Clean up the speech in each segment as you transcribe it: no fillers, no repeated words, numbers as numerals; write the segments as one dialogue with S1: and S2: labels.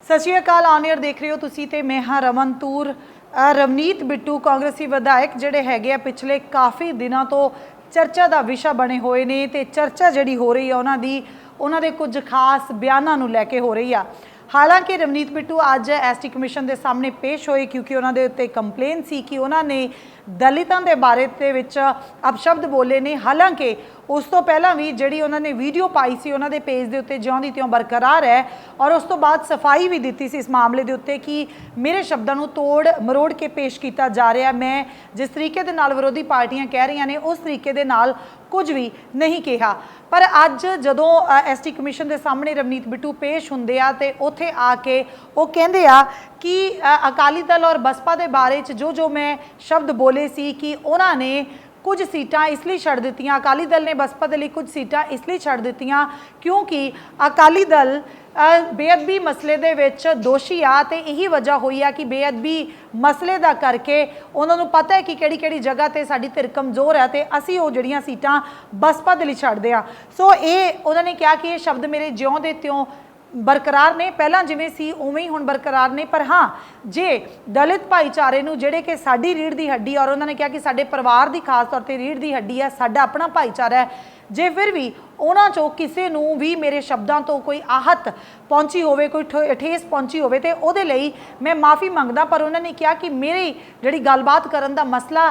S1: सत श्री अकाल on air देख रहे हो तुसी ते मैं हाँ रमन तूर। रवनीत बिट्टू कांग्रेसी विधायक जिहड़े हैगे आ पिछले काफ़ी दिनों तो चर्चा का विषय बने हुए ने ते चर्चा जिहड़ी हो रही है उन्हां दे कुछ खास बयानां नूं लैके हो रही आ। हालांकि रवनीत बिट्टू अज एसटी कमीशन के सामने पेश होए क्योंकि उन्होंने उत्ते कंप्लेन सी कि उन्होंने दलितों के बारे दे विच अपशब्द बोले ने। हालांकि उस तो पहला भी जी उन्होंने वीडियो पाई सी उन्होंने पेज के उत्ते ज्यों दी त्यों बरकरार है और उस तो बाद सफाई भी दी सी इस मामले के उत्ते कि मेरे शब्दों को तोड़ मरोड़ के पेश किया जा रहा, मैं जिस तरीके दे नाल विरोधी पार्टियां कह रही ने उस तरीके दे नाल कुछ भी नहीं कहा। पर अज जदों एसटी कमीशन के सामने रवनीत बिट्टू पेश होंदे आ ते उत्थे आके वो कहंदे आ कि अकाली दल और बसपा के बारे जो जो मैं शब्द बोले सी कि उन्होंने कुछ सीटां इसलिए छड़ दित्तियां, अकाली दल ने बसपा के लिए कुछ सीटां इसलिए छड़ दित्तियां क्योंकि अकाली दल बेअदबी मसले दे विच दोषी आ ते यही वजह हुई है कि बेअदबी मसले दा करके उन्होंने पता है कि किहड़ी जगह ते साडी धिर कमज़ोर है ते असीं वो जिहड़ियां सीटां बसपा दे लई छड्डदे आ। सो ये उन्होंने कहा कि ये शब्द मेरे ज्यों दे त्यों बरकरार ने, पहला जिवें सी उवें ही हुण बरकरार ने। पर हाँ जे दलित भाईचारे नूं जिहड़े कि साडी रीढ़ की हड्डी और उन्होंने कहा कि साडे परिवार की खास तौर पर रीढ़ की हड्डी है, साडा अपना भाईचारा है, जे फिर भी उन्हां चों किसी नूं भी मेरे शब्दों तो कोई आहत पहुंची होवे, कोई ठेस पहुंची होवे ते उहदे लई मैं माफ़ी मंगदा। पर उन्होंने कहा कि मेरी जिहड़ी गलबात करन दा मसला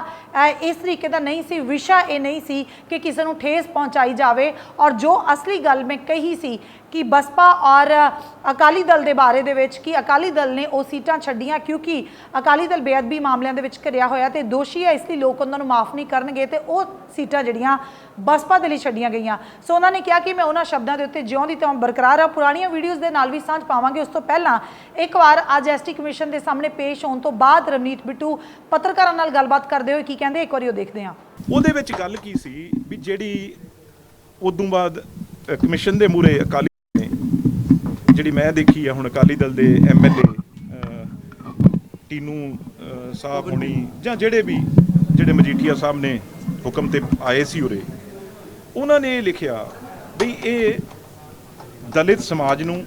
S1: इस तरीके का नहीं सी, विषय ये नहीं सी कि किसी नूं ठेस पहुंचाई जावे। और जो असली गल मैं कही सी कि बसपा और अकाली दल के बारे दे विच कि अकाली दल ने वो सीटां छड्डियां क्योंकि अकाली दल बेअदबी मामलों के विच घिरिया होया ते दोषी है, इसलिए लोग उन्होंने माफ़ नहीं करनगे ते वो सीटां जिहड़ियां बसपा दे लई छड्डियां गईयां। सो उन्होंने कहा कि मैं उन्होंने शब्दों के उत्ते ज्यों दी त्यों बरकरार आ। पुरानियां वीडियोज़ दे नाल भी सांझ पावांगे। उस तो पहला एक बार अज एसटी कमीशन के सामने पेश होने तो बाद रवनीत बिट्टू पत्रकारां नाल गलबात करते हुए की कहंदे, एक बार देखते हैं।
S2: ਉਹਦੇ ਵਿੱਚ ਗੱਲ ਕੀ ਸੀ ਵੀ ਜਿਹੜੀ ਉਦੋਂ ਬਾਅਦ ਕਮਿਸ਼ਨ ਦੇ ਮੂਹਰੇ ਅਕਾਲੀ ਨੇ ਜਿਹੜੀ ਮੈਂ ਦੇਖੀ ਆ ਹੁਣ ਅਕਾਲੀ ਦਲ ਦੇ ਐਮਐਲਏ ਟੀਨੂ ਸਾਹਿਬ ਹੁਣੀ ਜਾਂ ਜਿਹੜੇ ਮਜੀਠੀਆ ਸਾਹਿਬ ਨੇ ਹੁਕਮ ਤੇ ਆਏ ਸੀ ਉਰੇ, ਉਹਨਾਂ ਨੇ ਇਹ ਲਿਖਿਆ ਵੀ ਇਹ ਦਲਿਤ ਸਮਾਜ ਨੂੰ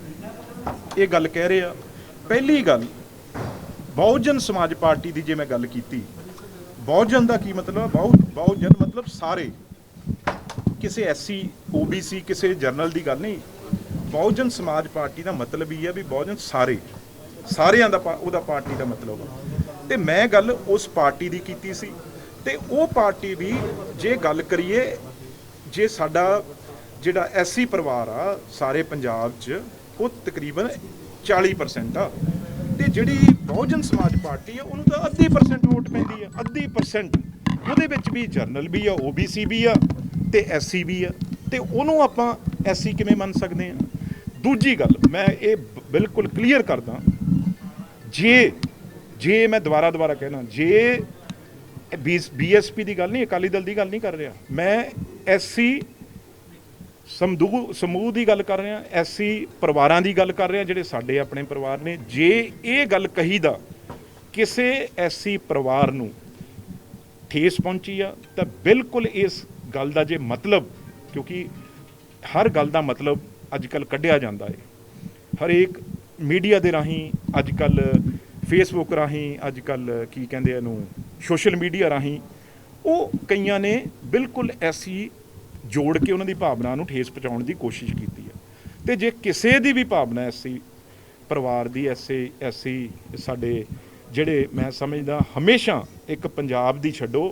S2: ਇਹ ਗੱਲ ਕਹਿ ਰਹੇ ਆ। ਪਹਿਲੀ ਗੱਲ ਬਹੁਜਨ ਸਮਾਜ ਪਾਰਟੀ ਦੀ ਜੇ ਮੈਂ ਗੱਲ ਕੀਤੀ, बहुजन का की मतलब है, बहुजन मतलब सारे, किसी एससी ओबीसी किसी जरनल की गल नहीं। बहुजन समाज पार्टी का मतलब ही है भी बहुजन सारियां दा उहदा पार्टी का मतलब है। तो मैं गल उस पार्टी की कीती सी ते वो पार्टी भी जे गल करिए जे साडा जिहड़ा एससी परिवार आ सारे पंजाब च वो तकरीबन 40% आ ते जिहड़ी बहुजन समाज पार्टी है उन्होंने तो 80% वोट पैंदी है, 80%। ਉਹਦੇ ਵਿੱਚ ਵੀ ਜਰਨਲ ਵੀ ਆ, ओबीसी ਵੀ ਆ ਤੇ एससी ਵੀ ਆ ਤੇ ਉਹਨੂੰ ਆਪਾਂ एससी ਕਿਵੇਂ ਮੰਨ ਸਕਦੇ ਆ। ਦੂਜੀ ਗੱਲ ਮੈਂ ਇਹ ਬਿਲਕੁਲ ਕਲੀਅਰ ਕਰਦਾ, ਜੇ ਮੈਂ ਦੁਬਾਰਾ ਕਹਿਣਾ, ਜੇ बीएसपी ਦੀ ਗੱਲ ਨਹੀਂ, ਅਕਾਲੀ ਦਲ ਦੀ ਗੱਲ ਨਹੀਂ ਕਰ ਰਿਹਾ, ਮੈਂ एससी ਸਮੂਹ ਦੀ ਗੱਲ ਕਰ ਰਿਹਾ, ਐਸਸੀ ਪਰਿਵਾਰਾਂ ਦੀ ਗੱਲ ਕਰ ਰਿਹਾ ਜਿਹੜੇ ਸਾਡੇ ਆਪਣੇ ਪਰਿਵਾਰ ਨੇ। ਜੇ ਇਹ ਗੱਲ ਕਹੀ ਦਾ ਕਿਸੇ ਐਸਸੀ ਪਰਿਵਾਰ ਨੂੰ ਠੇਸ ਪਹੁੰਚੀ ਆ ਤਾਂ ਬਿਲਕੁਲ ਇਸ ਗੱਲ ਦਾ ਜੇ ਮਤਲਬ, ਕਿਉਂਕਿ ਹਰ ਗੱਲ ਦਾ ਮਤਲਬ ਅੱਜ ਕੱਲ੍ਹ ਕੱਢਿਆ ਜਾਂਦਾ ਹੈ ਹਰੇਕ ਮੀਡੀਆ ਦੇ ਰਾਹੀਂ, ਅੱਜ ਕੱਲ੍ਹ ਫੇਸਬੁੱਕ ਰਾਹੀਂ, ਅੱਜ ਕੱਲ੍ਹ ਕੀ ਕਹਿੰਦੇ ਇਹਨੂੰ ਸੋਸ਼ਲ ਮੀਡੀਆ ਰਾਹੀਂ, ਉਹ ਕਈਆਂ ਨੇ ਬਿਲਕੁਲ ਐਸੀ जोड़ के उन्होंने भावना को ठेस पहुँचाने की कोशिश की है। तो जे किसी की भी भावना एससी परिवार की एससी साडे जिहड़े मैं समझदा हमेशा एक पंजाब की छड्डो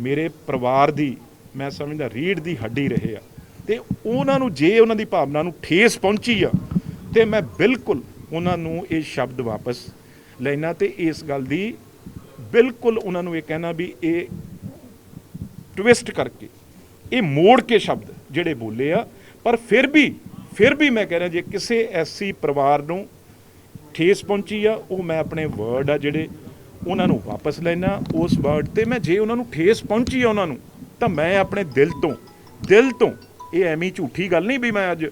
S2: मेरे परिवार की मैं समझदा रीढ़ की हड्डी रहे आ, तो उन्होंने जे उन्होंने भावना को ठेस पहुँची आ तो मैं बिल्कुल उन्होंने ये शब्द वापस लेना तो इस गल की बिल्कुल उन्होंने ये कहना भी ये ट्विस्ट करके ये मोड़ के शब्द जिहड़े बोले आ। पर फिर भी मैं कह रहा जे किसी एससी परिवार नूं ठेस पहुंची आ वो मैं अपने वर्ड आ जिहड़े उन्होंने वापस लेना उस वर्ड ते मैं जे उन्होंने ठेस पहुंची आ उन्होंने तो मैं अपने दिल तो ये एवं झूठी गल नहीं भी मैं अज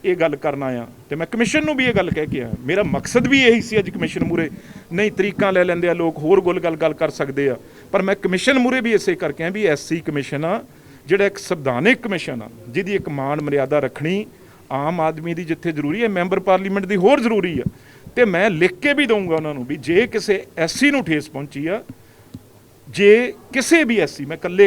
S2: ये गल करना आ तो मैं कमिशन नूं भी ये गल कह के आया। मेरा मकसद भी यही सी अज कमिशन मूहरे नहीं तरीका ले लेंदे आ लोग होर गल कर सकते आ, पर मैं कमिशन मूहरे भी इसे करके भी एससी कमिशन आ ਜਿਹੜਾ ਇੱਕ ਸੰਵਿਧਾਨਿਕ ਕਮਿਸ਼ਨ ਆ ਜਿਹਦੀ ਇੱਕ ਮਾਣ ਮਰਿਆਦਾ ਰੱਖਣੀ ਆਮ ਆਦਮੀ ਦੀ ਜਿੱਥੇ ਜ਼ਰੂਰੀ ਹੈ, ਮੈਂਬਰ ਪਾਰਲੀਮੈਂਟ ਦੀ ਹੋਰ ਜ਼ਰੂਰੀ ਆ। ਤੇ ਮੈਂ ਲਿਖ ਕੇ ਵੀ ਦਊਂਗਾ ਉਹਨਾਂ ਨੂੰ ਵੀ ਜੇ ਕਿਸੇ ਐਸਸੀ ਨੂੰ ਠੇਸ ਪਹੁੰਚੀ ਆ, ਜੇ ਕਿਸੇ ਵੀ ਐਸਸੀ, ਮੈਂ ਇਕੱਲੇ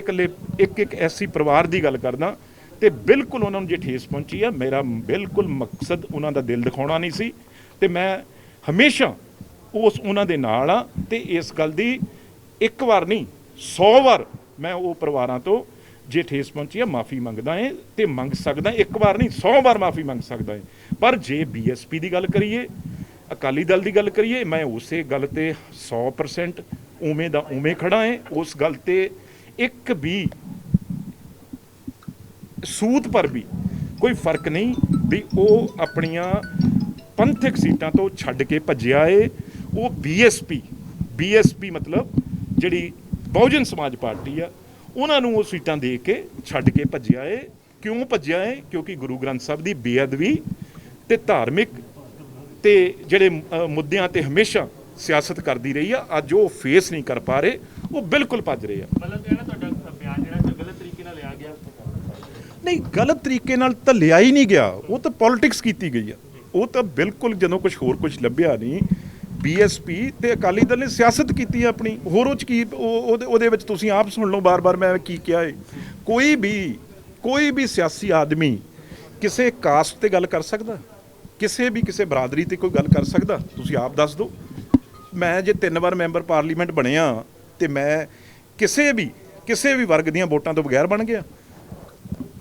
S2: ਇੱਕ ਐਸਸੀ ਪਰਿਵਾਰ ਦੀ ਗੱਲ ਕਰਦਾ, ਤੇ ਬਿਲਕੁਲ ਉਹਨਾਂ ਨੂੰ ਜੇ ਠੇਸ ਪਹੁੰਚੀ ਆ, ਮੇਰਾ ਬਿਲਕੁਲ ਮਕਸਦ ਉਹਨਾਂ ਦਾ ਦਿਲ ਦਿਖਾਉਣਾ ਨਹੀਂ ਸੀ, ਤੇ ਮੈਂ ਹਮੇਸ਼ਾ ਉਹਨਾਂ ਦੇ ਨਾਲ ਆ। ਤੇ ਇਸ ਗੱਲ ਦੀ ਇੱਕ ਵਾਰ ਨਹੀਂ 100 ਵਾਰ ਮੈਂ ਉਹ ਪਰਿਵਾਰਾਂ ਤੋਂ ਜੇ ਠੇਸ ਪਹੁੰਚੀ ਆ ਮਾਫੀ ਮੰਗਦਾ ਏ, ਤੇ ਮੰਗ ਸਕਦਾ, ਇੱਕ ਵਾਰ ਨਹੀਂ 100 ਵਾਰ ਮਾਫੀ ਮੰਗ ਸਕਦਾ ਏ। ਪਰ ਜੇ ਬੀਐਸਪੀ ਦੀ ਗੱਲ ਕਰੀਏ, ਅਕਾਲੀ ਦਲ ਦੀ ਗੱਲ ਕਰੀਏ, ਮੈਂ ਉਸੇ ਗੱਲ ਤੇ 100% ਉਵੇਂ ਦਾ ਉਵੇਂ ਖੜਾ ਏ। ਉਸ ਗੱਲ ਤੇ ਇੱਕ ਵੀ ਸੂਤ ਪਰ ਵੀ ਕੋਈ ਫਰਕ ਨਹੀਂ ਵੀ ਉਹ ਆਪਣੀਆਂ ਪੰਥਕ ਸੀਟਾਂ ਤੋਂ ਛੱਡ ਕੇ ਭੱਜਿਆ ਏ। ਉਹ ਬੀਐਸਪੀ ਮਤਲਬ ਜਿਹੜੀ ਬਹੁਜਨ ਸਮਾਜ ਪਾਰਟੀ ਆ, ਉਹਨਾਂ ਨੂੰ ਉਹ ਸੀਟਾਂ ਦੇ ਕੇ ਛੱਡ ਕੇ ਭੱਜਿਆ ਏ। ਕਿਉਂ ਭੱਜਿਆ ਏ? ਕਿਉਂਕਿ ਗੁਰੂ ਗ੍ਰੰਥ ਸਾਹਿਬ ਦੀ ਬੇਅਦਬੀ ਤੇ ਧਾਰਮਿਕ ਤੇ ਜਿਹੜੇ ਮੁੱਦਿਆਂ ਤੇ ਹਮੇਸ਼ਾ ਸਿਆਸਤ ਕਰਦੀ ਰਹੀ ਆ, ਅੱਜ ਉਹ ਫੇਸ ਨਹੀਂ ਕਰ ਪਾ ਰਹੇ, ਉਹ ਬਿਲਕੁਲ ਭੱਜ ਰਹੇ ਆ।
S3: ਮਤਲਬ ਇਹ ਨਾ ਤੁਹਾਡਾ ਬਿਆਨ ਜਿਹੜਾ ਗਲਤ ਤਰੀਕੇ ਨਾਲ ਲਿਆ ਗਿਆ?
S2: ਨਹੀਂ, ਗਲਤ ਤਰੀਕੇ ਨਾਲ ਤਾਂ ਲਿਆ ਹੀ ਨਹੀਂ ਗਿਆ, ਉਹ ਤਾਂ ਪੋਲਿਟਿਕਸ ਕੀਤੀ ਗਈ ਆ। ਉਹ ਤਾਂ ਬਿਲਕੁਲ ਜਦੋਂ ਕੁਝ ਲੱਭਿਆ ਨਹੀਂ, ਬੀਐਸਪੀ ਤੇ ਅਕਾਲੀ ਦਲ ਨੇ ਸਿਆਸਤ ਕੀਤੀ ਆਪਣੀ। ਹੋਰ ਉਹ 'ਚ ਕੀ, ਉਹਦੇ ਵਿੱਚ ਤੁਸੀਂ ਆਪ ਸੁਣ ਲਓ ਬਾਰ-ਬਾਰ ਮੈਂ ਕੀ ਕਿਹਾ ਹੈ। ਕੋਈ ਵੀ ਸਿਆਸੀ ਆਦਮੀ ਕਿਸੇ ਕਾਸਟ ਤੇ ਗੱਲ ਕਰ ਸਕਦਾ, ਕਿਸੇ ਬਰਾਦਰੀ ਤੇ ਕੋਈ ਗੱਲ ਕਰ ਸਕਦਾ? ਤੁਸੀਂ ਆਪ ਦੱਸ ਦਿਓ। ਮੈਂ ਜੇ 3 ਵਾਰ ਮੈਂਬਰ ਪਾਰਲੀਮੈਂਟ ਬਣਿਆ ਤੇ ਮੈਂ ਕਿਸੇ ਵੀ ਵਰਗ ਦੀਆਂ ਵੋਟਾਂ ਤੋਂ ਬਗੈਰ ਬਣ ਗਿਆ,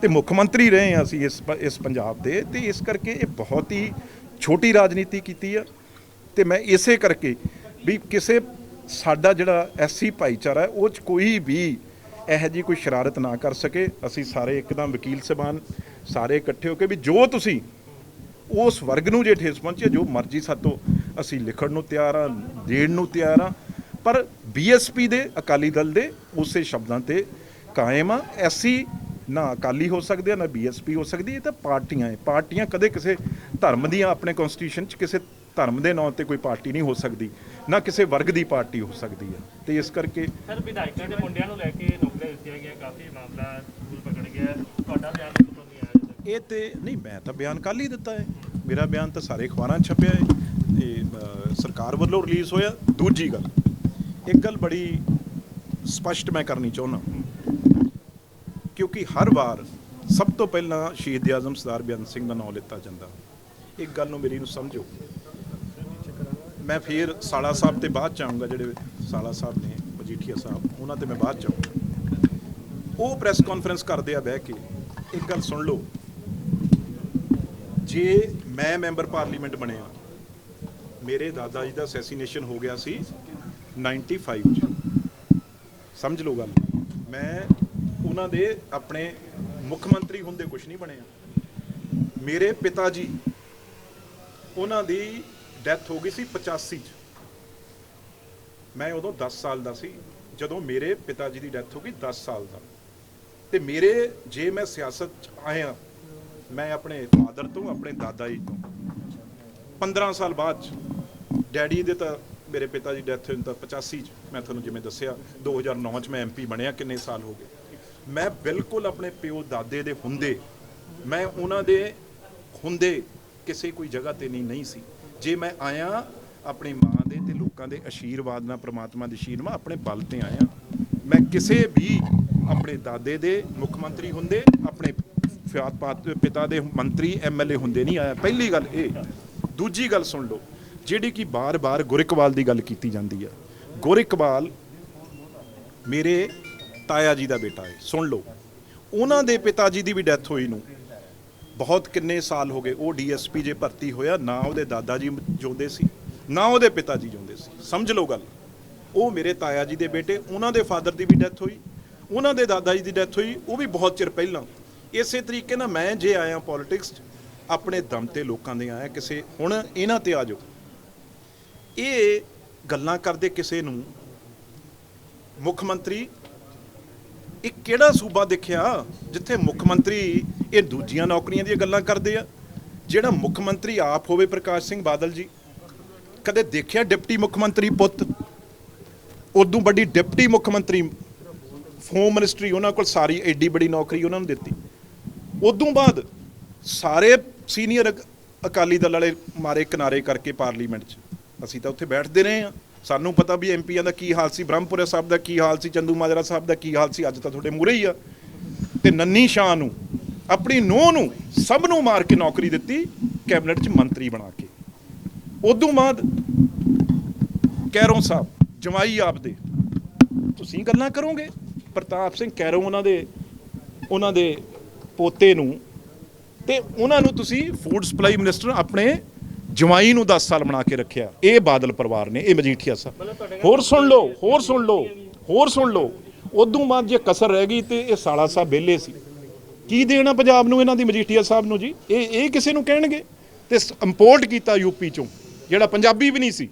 S2: ਤੇ ਮੁੱਖ ਮੰਤਰੀ ਰਹੇ ਹਾਂ ਅਸੀਂ ਇਸ ਪੰਜਾਬ ਦੇ। ਤੇ ਇਸ ਕਰਕੇ ਇਹ ਬਹੁਤ ਹੀ ਛੋਟੀ ਰਾਜਨੀਤੀ ਕੀਤੀ ਆ। ਤੇ ਮੈਂ ਇਸੇ ਕਰਕੇ ਵੀ ਸਾਡਾ ਜਿਹੜਾ ਐਸਸੀ ਭਾਈਚਾਰਾ ਹੈ, ਉਹ 'ਚ ਕੋਈ ਵੀ ਇਹੋ ਜਿਹੀ ਕੋਈ ਸ਼ਰਾਰਤ ਨਾ ਕਰ ਸਕੇ। ਅਸੀਂ ਸਾਰੇ ਇੱਕਦਮ ਵਕੀਲ ਸਾਹਿਬਾਨ ਸਾਰੇ ਇਕੱਠੇ ਹੋ ਕੇ ਵੀ ਜੋ ਤੁਸੀਂ ਉਸ ਵਰਗ ਨੂੰ ਜੇ ਠੇਸ ਪਹੁੰਚੇ, ਜੋ ਮਰਜ਼ੀ ਸਾਤੋਂ ਅਸੀਂ ਲਿਖਣ ਨੂੰ ਤਿਆਰ ਆ, ਦੇਣ ਨੂੰ ਤਿਆਰ ਆ, ਪਰ ਬੀਐਸਪੀ ਦੇ ਅਕਾਲੀ ਦਲ ਦੇ ਉਸੇ ਸ਼ਬਦਾਂ ਤੇ ਕਾਇਮ ਆ। ਐਸੀ ਨਾ ਅਕਾਲੀ ਹੋ ਸਕਦੇ ਆ, ਨਾ ਬੀਐਸਪੀ ਹੋ ਸਕਦੀ। ਇਹ ਤਾਂ ਪਾਰਟੀਆਂ ਕਦੇ ਕਿਸੇ ਧਰਮ ਦੀਆਂ, ਆਪਣੇ ਕਨਸਟੀਟਿਊਸ਼ਨ 'ਚ ਕਿਸੇ ਧਰਮ ਦੇ ਨਾਂ ਤੇ ਕੋਈ ਪਾਰਟੀ ਨਹੀਂ ਹੋ ਸਕਦੀ, ਨਾ ਕਿਸੇ ਵਰਗ ਦੀ ਪਾਰਟੀ ਹੋ ਸਕਦੀ ਹੈ। ਤੇ ਇਸ ਕਰਕੇ
S3: ਸਰ, ਵਿਧਾਇਕਾਂ ਦੇ ਮੁੰਡਿਆਂ ਨੂੰ ਲੈ ਕੇ ਨੌਕਰੀਆਂ ਦਿੱਤੀਆਂ ਗਈਆਂ, ਕਾਫੀ ਮਾਮਲਾ ਸਕੂਲ ਪਕੜ ਗਿਆ, ਤੁਹਾਡਾ ਬਿਆਨ ਕਿਉਂ ਨਹੀਂ ਆਇਆ?
S2: ਇਹ ਤੇ ਨਹੀਂ, ਮੈਂ ਤਾਂ ਬਿਆਨ ਕੱਲ੍ਹ ਹੀ ਦਿੱਤਾ ਹੈ। ਮੇਰਾ ਬਿਆਨ ਤਾਂ ਸਾਰੇ ਅਖਬਾਰਾਂ 'ਚ ਛਪਿਆ ਹੈ, ਤੇ ਸਰਕਾਰ ਵੱਲੋਂ ਰਿਲੀਜ਼ ਹੋਇਆ। ਦੂਜੀ ਗੱਲ, ਇੱਕ ਗੱਲ ਬੜੀ ਸਪਸ਼ਟ ਮੈਂ ਕਰਨੀ ਚਾਹੁੰਦਾ, ਕਿਉਂਕਿ ਹਰ ਵਾਰ ਸਭ ਤੋਂ ਪਹਿਲਾਂ ਸ਼ਹੀਦ ਆਜ਼ਮ ਸਰਦਾਰ ਬੇਅੰਤ ਸਿੰਘ ਦਾ ਨਾਮ ਲਿੱਤਾ ਜਾਂਦਾ। ਇੱਕ ਗੱਲ ਨੂੰ ਮੇਰੀ ਨੂੰ ਸਮਝੋ, ਮੈਂ ਫਿਰ ਸਾਲਾ ਸਾਹਿਬ ਤੇ ਬਾਅਦ ਚ ਆਊਂਗਾ, ਜਿਹੜੇ ਸਾਲਾ ਸਾਹਿਬ ਨੇ ਮਜੀਠੀਆ ਸਾਹਿਬ, ਉਹਨਾਂ ਤੇ ਮੈਂ ਬਾਅਦ ਚ ਆਊਂਗਾ। ਉਹ ਪ੍ਰੈਸ ਕਾਨਫਰੰਸ ਕਰਦੇ ਆ ਬਹਿ ਕੇ। ਇੱਕ ਗੱਲ ਸੁਣ ਲਓ, ਜੇ ਮੈਂ ਮੈਂਬਰ ਪਾਰਲੀਮੈਂਟ ਬਣਿਆ, ਮੇਰੇ ਦਾਦਾ ਜੀ ਦਾ ਅਸੈਸੀਨੇਸ਼ਨ ਹੋ ਗਿਆ ਸੀ 95 ਚ, ਸਮਝ ਲਓ ਗੱਲ। ਮੈਂ ਉਹਨਾਂ ਦੇ ਆਪਣੇ ਮੁੱਖ ਮੰਤਰੀ ਹੁੰਦੇ ਕੁਝ ਨਹੀਂ ਬਣਿਆ। ਮੇਰੇ ਪਿਤਾ ਜੀ, ਉਹਨਾਂ ਦੀ ਡੈਥ ਹੋ ਗਈ ਸੀ 85 ਚ। ਮੈਂ ਉਦੋਂ 10 ਸਾਲ ਦਾ ਸੀ ਜਦੋਂ ਮੇਰੇ ਪਿਤਾ ਜੀ ਦੀ ਡੈਥ ਹੋ ਗਈ, 10 ਸਾਲ ਦਾ। ਤੇ ਜੇ ਮੈਂ ਸਿਆਸਤ 'ਚ ਆਇਆ, ਮੈਂ ਆਪਣੇ ਫਾਦਰ ਤੋਂ, ਆਪਣੇ ਦਾਦਾ ਜੀ ਤੋਂ 15 ਸਾਲ ਬਾਅਦ 'ਚ। ਡੈਡੀ ਦੇ ਤਾਂ, ਮੇਰੇ ਪਿਤਾ ਜੀ ਡੈਥ ਹੋਈ ਤਾਂ 85 ਚ। ਮੈਂ ਤੁਹਾਨੂੰ ਜਿਵੇਂ ਦੱਸਿਆ 2009 ਚ ਮੈਂ ਐਮਪੀ ਬਣਿਆ। ਕਿੰਨੇ ਸਾਲ ਹੋ ਗਏ? ਮੈਂ ਬਿਲਕੁਲ ਆਪਣੇ ਪਿਓ ਦਾਦੇ ਦੇ ਹੁੰਦੇ, ਮੈਂ ਉਹਨਾਂ ਦੇ ਹੁੰਦੇ ਕਿਸੇ ਕੋਈ ਜਗ੍ਹਾ ਤੇ ਨਹੀਂ ਸੀ। ਜੇ ਮੈਂ ਆਇਆ ਆਪਣੀ ਮਾਂ ਦੇ ਤੇ ਲੋਕਾਂ ਦੇ ਆਸ਼ੀਰਵਾਦ ਨਾਲ, ਪ੍ਰਮਾਤਮਾ ਦੇ ਆਸ਼ੀਰਵਾਦ, ਆਪਣੇ ਬਲ ਤੇ ਆਇਆ। ਮੈਂ ਕਿਸੇ ਵੀ ਆਪਣੇ ਦਾਦੇ ਦੇ ਮੁੱਖ ਮੰਤਰੀ ਹੁੰਦੇ, ਆਪਣੇ ਪਿਤਾ ਦੇ ਮੰਤਰੀ ਐਮਐਲਏ ਹੁੰਦੇ ਨਹੀਂ ਆਇਆ। ਪਹਿਲੀ ਗੱਲ ਇਹ। ਦੂਜੀ ਗੱਲ ਸੁਣ ਲਓ, ਜਿਹੜੀ ਕਿ ਬਾਰ-ਬਾਰ ਗੁਰ-ਇਕਬਾਲ ਦੀ ਗੱਲ ਕੀਤੀ ਜਾਂਦੀ ਆ। ਗੁਰ-ਇਕਬਾਲ ਮੇਰੇ ਤਾਇਆ ਜੀ ਦਾ ਬੇਟਾ ਹੈ। ਸੁਣ ਲਓ, ਉਹਨਾਂ ਦੇ ਪਿਤਾ ਜੀ ਦੀ ਵੀ ਡੈਥ ਹੋਈ ਨੂੰ ਬਹੁਤ ਕਿੰਨੇ ਸਾਲ ਹੋ ਗਏ। ਉਹ ਡੀਐਸਪੀ ਜੇ ਭਰਤੀ ਹੋਇਆ, ਨਾ ਉਹਦੇ ਦਾਦਾ ਜੀ ਜਿਉਂਦੇ ਸੀ, ਨਾ ਉਹਦੇ ਪਿਤਾ ਜੀ ਜਿਉਂਦੇ ਸੀ। ਸਮਝ ਲਓ ਗੱਲ। ਉਹ ਮੇਰੇ ਤਾਇਆ ਜੀ ਦੇ ਬੇਟੇ, ਉਹਨਾਂ ਦੇ ਫਾਦਰ ਦੀ ਵੀ ਡੈਥ ਹੋਈ, ਉਹਨਾਂ ਦੇ ਦਾਦਾ ਜੀ ਦੀ ਡੈਥ ਹੋਈ, ਉਹ ਵੀ ਬਹੁਤ ਚਿਰ ਪਹਿਲਾਂ। ਇਸੇ ਤਰੀਕੇ ਨਾਲ ਮੈਂ ਜੇ ਆਇਆ ਪੋਲਿਟਿਕਸ 'ਚ, ਆਪਣੇ ਦਮ ਤੇ ਲੋਕਾਂ ਦੇ ਆਇਆ। ਕਿਸੇ ਹੁਣ ਇਹਨਾਂ ਤੇ ਆ ਜਾਓ, ਇਹ ਗੱਲਾਂ ਕਰਦੇ ਕਿਸੇ ਨੂੰ ਮੁੱਖ ਮੰਤਰੀ, ਇਹ ਕਿਹੜਾ ਸੂਬਾ ਦੇਖਿਆ ਜਿੱਥੇ ਮੁੱਖ ਮੰਤਰੀ ਇਹ ਦੂਜੀਆਂ ਨੌਕਰੀਆਂ ਦੀਆਂ ਗੱਲਾਂ ਕਰਦੇ ਆ? ਜਿਹੜਾ ਮੁੱਖ ਮੰਤਰੀ ਆਪ ਹੋਵੇ, ਪ੍ਰਕਾਸ਼ ਸਿੰਘ ਬਾਦਲ ਜੀ, ਕਦੇ ਦੇਖਿਆ ਡਿਪਟੀ ਮੁੱਖ ਮੰਤਰੀ ਪੁੱਤ? ਉਦੋਂ ਵੱਡੀ ਡਿਪਟੀ ਮੁੱਖ ਮੰਤਰੀ, ਹੋਮ ਮਿਨਿਸਟਰੀ ਉਹਨਾਂ ਕੋਲ ਸਾਰੀ, ਐਡੀ ਬੜੀ ਨੌਕਰੀ ਉਹਨਾਂ ਨੂੰ ਦਿੱਤੀ। ਉਦੋਂ ਬਾਅਦ ਸਾਰੇ ਸੀਨੀਅਰ ਅਕਾਲੀ ਦਲ ਵਾਲੇ ਮਾਰੇ ਕਿਨਾਰੇ ਕਰਕੇ ਪਾਰਲੀਮੈਂਟ 'ਚ ਅਸੀਂ ਤਾਂ ਉੱਥੇ ਬੈਠਦੇ ਰਹੇ ਹਾਂ। ਸਾਨੂੰ ਪਤਾ ਵੀ ਐਮਪੀਆਂ ਦਾ ਕੀ ਹਾਲ ਸੀ, ਬ੍ਰਹਮਪੁਰਾ ਸਾਹਿਬ ਦਾ ਕੀ ਹਾਲ ਸੀ, ਚੰਦੂ ਮਾਜਰਾ ਸਾਹਿਬ ਦਾ ਕੀ ਹਾਲ ਸੀ। ਅੱਜ ਤਾਂ ਤੁਹਾਡੇ ਮੂਹਰੇ ਹੀ ਆ। ਤੇ ਨੰਨੀ ਸ਼ਾਹ ਨੂੰ, ਆਪਣੀ ਨੂੰਹ ਨੂੰ, ਸਭ ਨੂੰ ਮਾਰ ਕੇ ਨੌਕਰੀ ਦਿੱਤੀ ਕੈਬਨਿਟ 'ਚ ਮੰਤਰੀ ਬਣਾ ਕੇ। ਉਦੋਂ ਬਾਅਦ ਕੈਰੋਂ ਸਾਹਿਬ ਜਮਾਈ ਆਪਦੇ, ਤੁਸੀਂ ਗੱਲਾਂ ਕਰੋਗੇ ਪ੍ਰਤਾਪ ਸਿੰਘ ਕੈਰੋਂ ਉਹਨਾਂ ਦੇ ਪੋਤੇ ਨੂੰ, ਤੇ ਉਹਨਾਂ ਨੂੰ ਤੁਸੀਂ ਫੂਡ ਸਪਲਾਈ ਮਿਨਿਸਟਰ ਆਪਣੇ ਜਵਾਈ ਨੂੰ 10 ਸਾਲ ਬਣਾ ਕੇ ਰੱਖਿਆ। ਇਹ ਬਾਦਲ ਪਰਿਵਾਰ ਨੇ, ਇਹ ਮਜੀਠੀਆ ਸਾਹਿਬ। ਹੋਰ ਸੁਣ ਲਓ ਉਦੋਂ ਬਾਅਦ ਜੇ ਕਸਰ ਰਹਿ ਗਈ ਤੇ ਇਹ ਸਾਲਾ ਸਾਹਿਬ ਵਿਹਲੇ ਸੀ। ਕੀ ਦੇਣਾ ਪੰਜਾਬ ਨੂੰ ਇਹਨਾਂ ਦੀ ਮਜੀਠੀਆ ਸਾਹਿਬ ਨੂੰ ਜੀ? ਇਹ ਕਿਸੇ ਨੂੰ ਕਹਿਣਗੇ? ਤੇ ਇੰਪੋਰਟ ਕੀਤਾ ਯੂਪੀ ਚੋਂ, ਜਿਹੜਾ ਪੰਜਾਬੀ ਵੀ ਨਹੀਂ ਸੀ,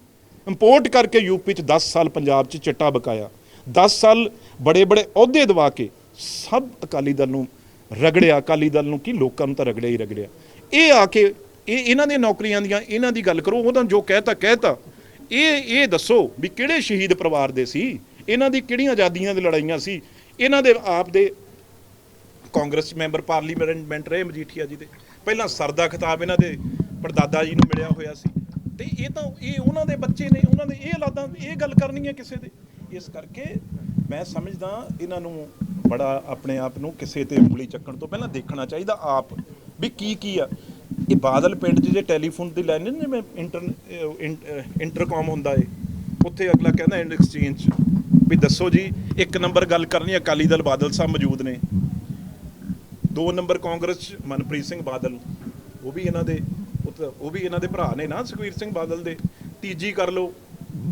S2: ਇੰਪੋਰਟ ਕਰਕੇ ਯੂਪੀ 'ਚ 10 ਸਾਲ ਪੰਜਾਬ 'ਚ ਚਿੱਟਾ ਬਕਾਇਆ। 10 ਸਾਲ ਬੜੇ ਅਹੁਦੇ ਦਵਾ ਕੇ ਸਭ ਅਕਾਲੀ ਦਲ ਨੂੰ ਰਗੜਿਆ। ਅਕਾਲੀ ਦਲ ਨੂੰ ਕੀ, ਲੋਕਾਂ ਨੂੰ ਤਾਂ ਰਗੜਿਆ ਹੀ ਰਗੜਿਆ। ਇਹ ਆ ਕੇ ਇਹਨਾਂ ਦੀਆਂ ਨੌਕਰੀਆਂ ਦੀਆਂ ਇਹਨਾਂ ਦੀ ਗੱਲ ਕਰੋ। ਉਹਦਾ ਜੋ ਕਹਿਤਾ ਇਹ ਦੱਸੋ ਵੀ ਕਿਹੜੇ ਸ਼ਹੀਦ ਪਰਿਵਾਰ ਦੇ ਸੀ, ਇਹਨਾਂ ਦੀ ਕਿਹੜੀਆਂ ਆਜ਼ਾਦੀਆਂ ਦੀ ਲੜਾਈਆਂ ਸੀ। ਇਹਨਾਂ ਦੇ ਆਪ ਦੇ ਕਾਂਗਰਸ ਮੈਂਬਰ ਪਾਰਲੀਮੈਂਟ ਰਹੇ ਮਜੀਠੀਆ ਜੀ ਦੇ। ਪਹਿਲਾਂ ਸਰ ਦਾ ਖਿਤਾਬ ਇਹਨਾਂ ਦੇ ਪੜਦਾਦਾ ਜੀ ਨੂੰ ਮਿਲਿਆ ਹੋਇਆ ਸੀ। ਤੇ ਇਹ ਉਹਨਾਂ ਦੇ ਬੱਚੇ ਨੇ, ਉਹਨਾਂ ਦੇ ਇਹ ਔਲਾਦਾਂ, ਇਹ ਗੱਲ ਕਰਨੀ ਹੈ ਕਿਸੇ ਦੇ। ਇਸ ਕਰਕੇ ਮੈਂ ਸਮਝਦਾ ਇਹਨਾਂ ਨੂੰ ਬੜਾ ਆਪਣੇ ਆਪ ਨੂੰ ਕਿਸੇ ਤੇ ਉਂਗਲੀ ਚੱਕਣ ਤੋਂ ਪਹਿਲਾਂ ਦੇਖਣਾ ਚਾਹੀਦਾ ਆਪ ਵੀ ਕੀ ਆ। ਇਹ ਬਾਦਲ ਪਿੰਡ 'ਚ ਜੇ ਟੈਲੀਫੋਨ ਦੀ ਲਾਈਨ ਨਹੀਂ, ਜਿਵੇਂ ਇੰਟਰਕਾਮ ਹੁੰਦਾ ਏ, ਉੱਥੇ ਅਗਲਾ ਕਹਿੰਦਾ ਐਂਡ ਐਕਸਚੇਂਜ ਵੀ ਦੱਸੋ ਜੀ, 1 ਨੰਬਰ ਗੱਲ ਕਰਨੀ ਅਕਾਲੀ ਦਲ ਬਾਦਲ ਸਾਹਿਬ ਮੌਜੂਦ ਨੇ, 2 ਨੰਬਰ ਕਾਂਗਰਸ 'ਚ ਮਨਪ੍ਰੀਤ ਸਿੰਘ ਬਾਦਲ, ਉਹ ਵੀ ਇਹਨਾਂ ਦੇ ਭਰਾ ਨੇ ਨਾ, ਸੁਖਬੀਰ ਸਿੰਘ ਬਾਦਲ ਦੇ। ਤੀਜੀ ਕਰ ਲਓ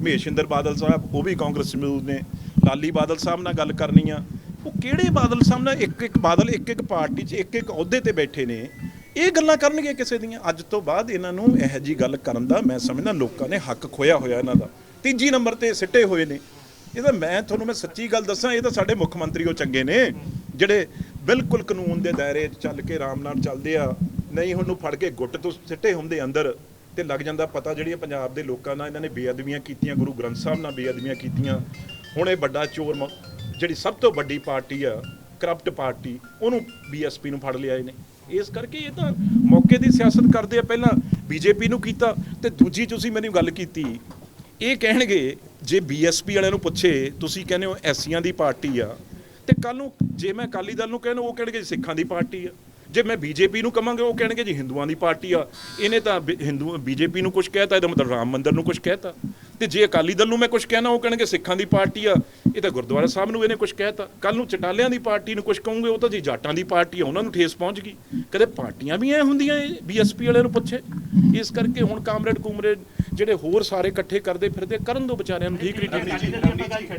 S2: ਮਹੇਸ਼ਿੰਦਰ ਬਾਦਲ ਸਾਹਿਬ, ਉਹ ਵੀ ਕਾਂਗਰਸ 'ਚ ਮੌਜੂਦ ਨੇ। ਲਾਲੀ ਬਾਦਲ ਸਾਹਿਬ ਨਾਲ ਗੱਲ ਕਰਨੀ ਆ, ਉਹ ਕਿਹੜੇ ਬਾਦਲ ਸਾਹਿਬ ਨਾਲ ਇੱਕ ਬਾਦਲ ਇੱਕ ਪਾਰਟੀ 'ਚ ਇੱਕ ਅਹੁਦੇ ਤੇ ਬੈਠੇ ਨੇ। ਇਹ ਗੱਲਾਂ ਕਰਨਗੇ ਕਿਸੇ ਦੀਆਂ। ਅੱਜ ਤੋਂ ਬਾਅਦ ਇਹਨਾਂ ਨੂੰ ਇਹੋ ਜਿਹੀ ਗੱਲ ਕਰਨ ਦਾ ਮੈਂ ਸਮਝਦਾ ਲੋਕਾਂ ਨੇ ਹੱਕ ਖੋਇਆ ਹੋਇਆ ਇਹਨਾਂ ਦਾ। ਤੀਜੀ ਨੰਬਰ ਤੇ ਸਿੱਟੇ ਹੋਏ ਨੇ। ਇਹਦਾ ਮੈਂ ਸੱਚੀ ਗੱਲ ਦੱਸਾਂ, ਇਹ ਤਾਂ ਸਾਡੇ ਮੁੱਖ ਮੰਤਰੀ ਉਹ ਚੰਗੇ ਨੇ ਜਿਹੜੇ ਬਿਲਕੁਲ ਕਾਨੂੰਨ ਦੇ ਦਾਇਰੇ 'ਚ ਚੱਲ ਕੇ ਆਰਾਮ ਨਾਲ ਚੱਲਦੇ ਆ। ਨਹੀਂ ਉਹਨੂੰ ਫੜ ਕੇ ਗੁੱਟ ਤੋਂ ਸਿੱਟੇ ਹੁੰਦੇ ਅੰਦਰ ਤੇ ਲੱਗ ਜਾਂਦਾ ਪਤਾ ਜਿਹੜੀਆਂ ਪੰਜਾਬ ਦੇ ਲੋਕਾਂ ਨਾਲ ਇਹਨਾਂ ਨੇ ਬੇਅਦਬੀਆਂ ਕੀਤੀਆਂ, ਗੁਰੂ ਗ੍ਰੰਥ ਸਾਹਿਬ ਨਾਲ ਬੇਅਦਬੀਆਂ ਕੀਤੀਆਂ। ਹੁਣ ਇਹ ਵੱਡਾ ਚੋਰ, ਜਿਹੜੀ ਸਭ ਤੋਂ ਵੱਡੀ ਪਾਰਟੀ ਆ, ਕਰਪਟ ਪਾਰਟੀ, ਉਹਨੂੰ ਬੀਐਸਪੀ ਨੂੰ ਫੜ ਲਿਆਏ ਨੇ। ਇਸ ਕਰਕੇ ਇਹ ਤਾਂ ਮੌਕੇ ਦੀ ਸਿਆਸਤ ਕਰਦੇ ਆ। ਪਹਿਲਾਂ ਬੀਜੇਪੀ ਨੂੰ ਕੀਤਾ ਤੇ ਦੂਜੀ ਤੁਸੀਂ ਮੈਨੂੰ ਗੱਲ ਕੀਤੀ, ਇਹ ਕਹਿਣਗੇ ਜੇ ਬੀਐਸਪੀ ਵਾਲਿਆਂ ਨੂੰ ਪੁੱਛੇ, ਤੁਸੀਂ ਕਹਿੰਦੇ ਹੋ ਐਸੀਆਂ ਦੀ ਪਾਰਟੀ ਆ, ਤੇ ਕੱਲ ਨੂੰ ਜੇ ਮੈਂ ਅਕਾਲੀ ਦਲ ਨੂੰ ਕਹਿਣਾ, ਉਹ ਕਹਿਣਗੇ ਸਿੱਖਾਂ ਦੀ ਪਾਰਟੀ ਆ। ਜੇ ਮੈਂ ਬੀਜੇਪੀ ਨੂੰ ਕਹਾਂਗੇ, ਉਹ ਕਹਿਣਗੇ ਜੀ ਹਿੰਦੂਆਂ ਦੀ ਪਾਰਟੀ ਆ। ਇਹਨੇ ਤਾਂ ਬੀਜੇਪੀ ਨੂੰ ਕੁਝ ਕਹਿਤਾ, ਇਹਦਾ ਮਤਲਬ ਰਾਮ ਮੰਦਿਰ ਨੂੰ ਕੁਝ ਕਹਿਤਾ। ਤੇ ਜੇ ਅਕਾਲੀ ਦਲ ਨੂੰ ਮੈਂ ਕੁਝ ਕਹਿਣਾ, ਉਹ ਕਹਿਣਗੇ ਸਿੱਖਾਂ ਦੀ ਪਾਰਟੀ ਆ, ਇਹ ਤਾਂ ਗੁਰਦੁਆਰਾ ਸਾਹਿਬ ਨੂੰ ਇਹਨੇ ਕੁਝ ਕਹਿਤਾ। ਕੱਲ ਨੂੰ ਚਟਾਲਿਆਂ ਦੀ ਪਾਰਟੀ ਨੂੰ ਕੁਝ ਕਹੋਗੇ, ਉਹ ਤਾਂ ਜੀ ਜਾਟਾਂ ਦੀ ਪਾਰਟੀ ਆ, ਉਹਨਾਂ ਨੂੰ ਠੇਸ ਪਹੁੰਚ ਗਈ। ਕਦੇ ਪਾਰਟੀਆਂ ਵੀ ਐ ਹੁੰਦੀਆਂ, ਬੀਐਸਪੀ ਵਾਲਿਆਂ ਨੂੰ ਪੁੱਛੇ। ਇਸ ਕਰਕੇ ਹੁਣ ਕਾਮਰੇਡ ਜਿਹੜੇ ਹੋਰ ਸਾਰੇ ਇਕੱਠੇ ਕਰਦੇ ਫਿਰਦੇ, ਕਰਨ ਦੋ ਵਿਚਾਰਿਆਂ ਨੂੰ। ਠੀਕ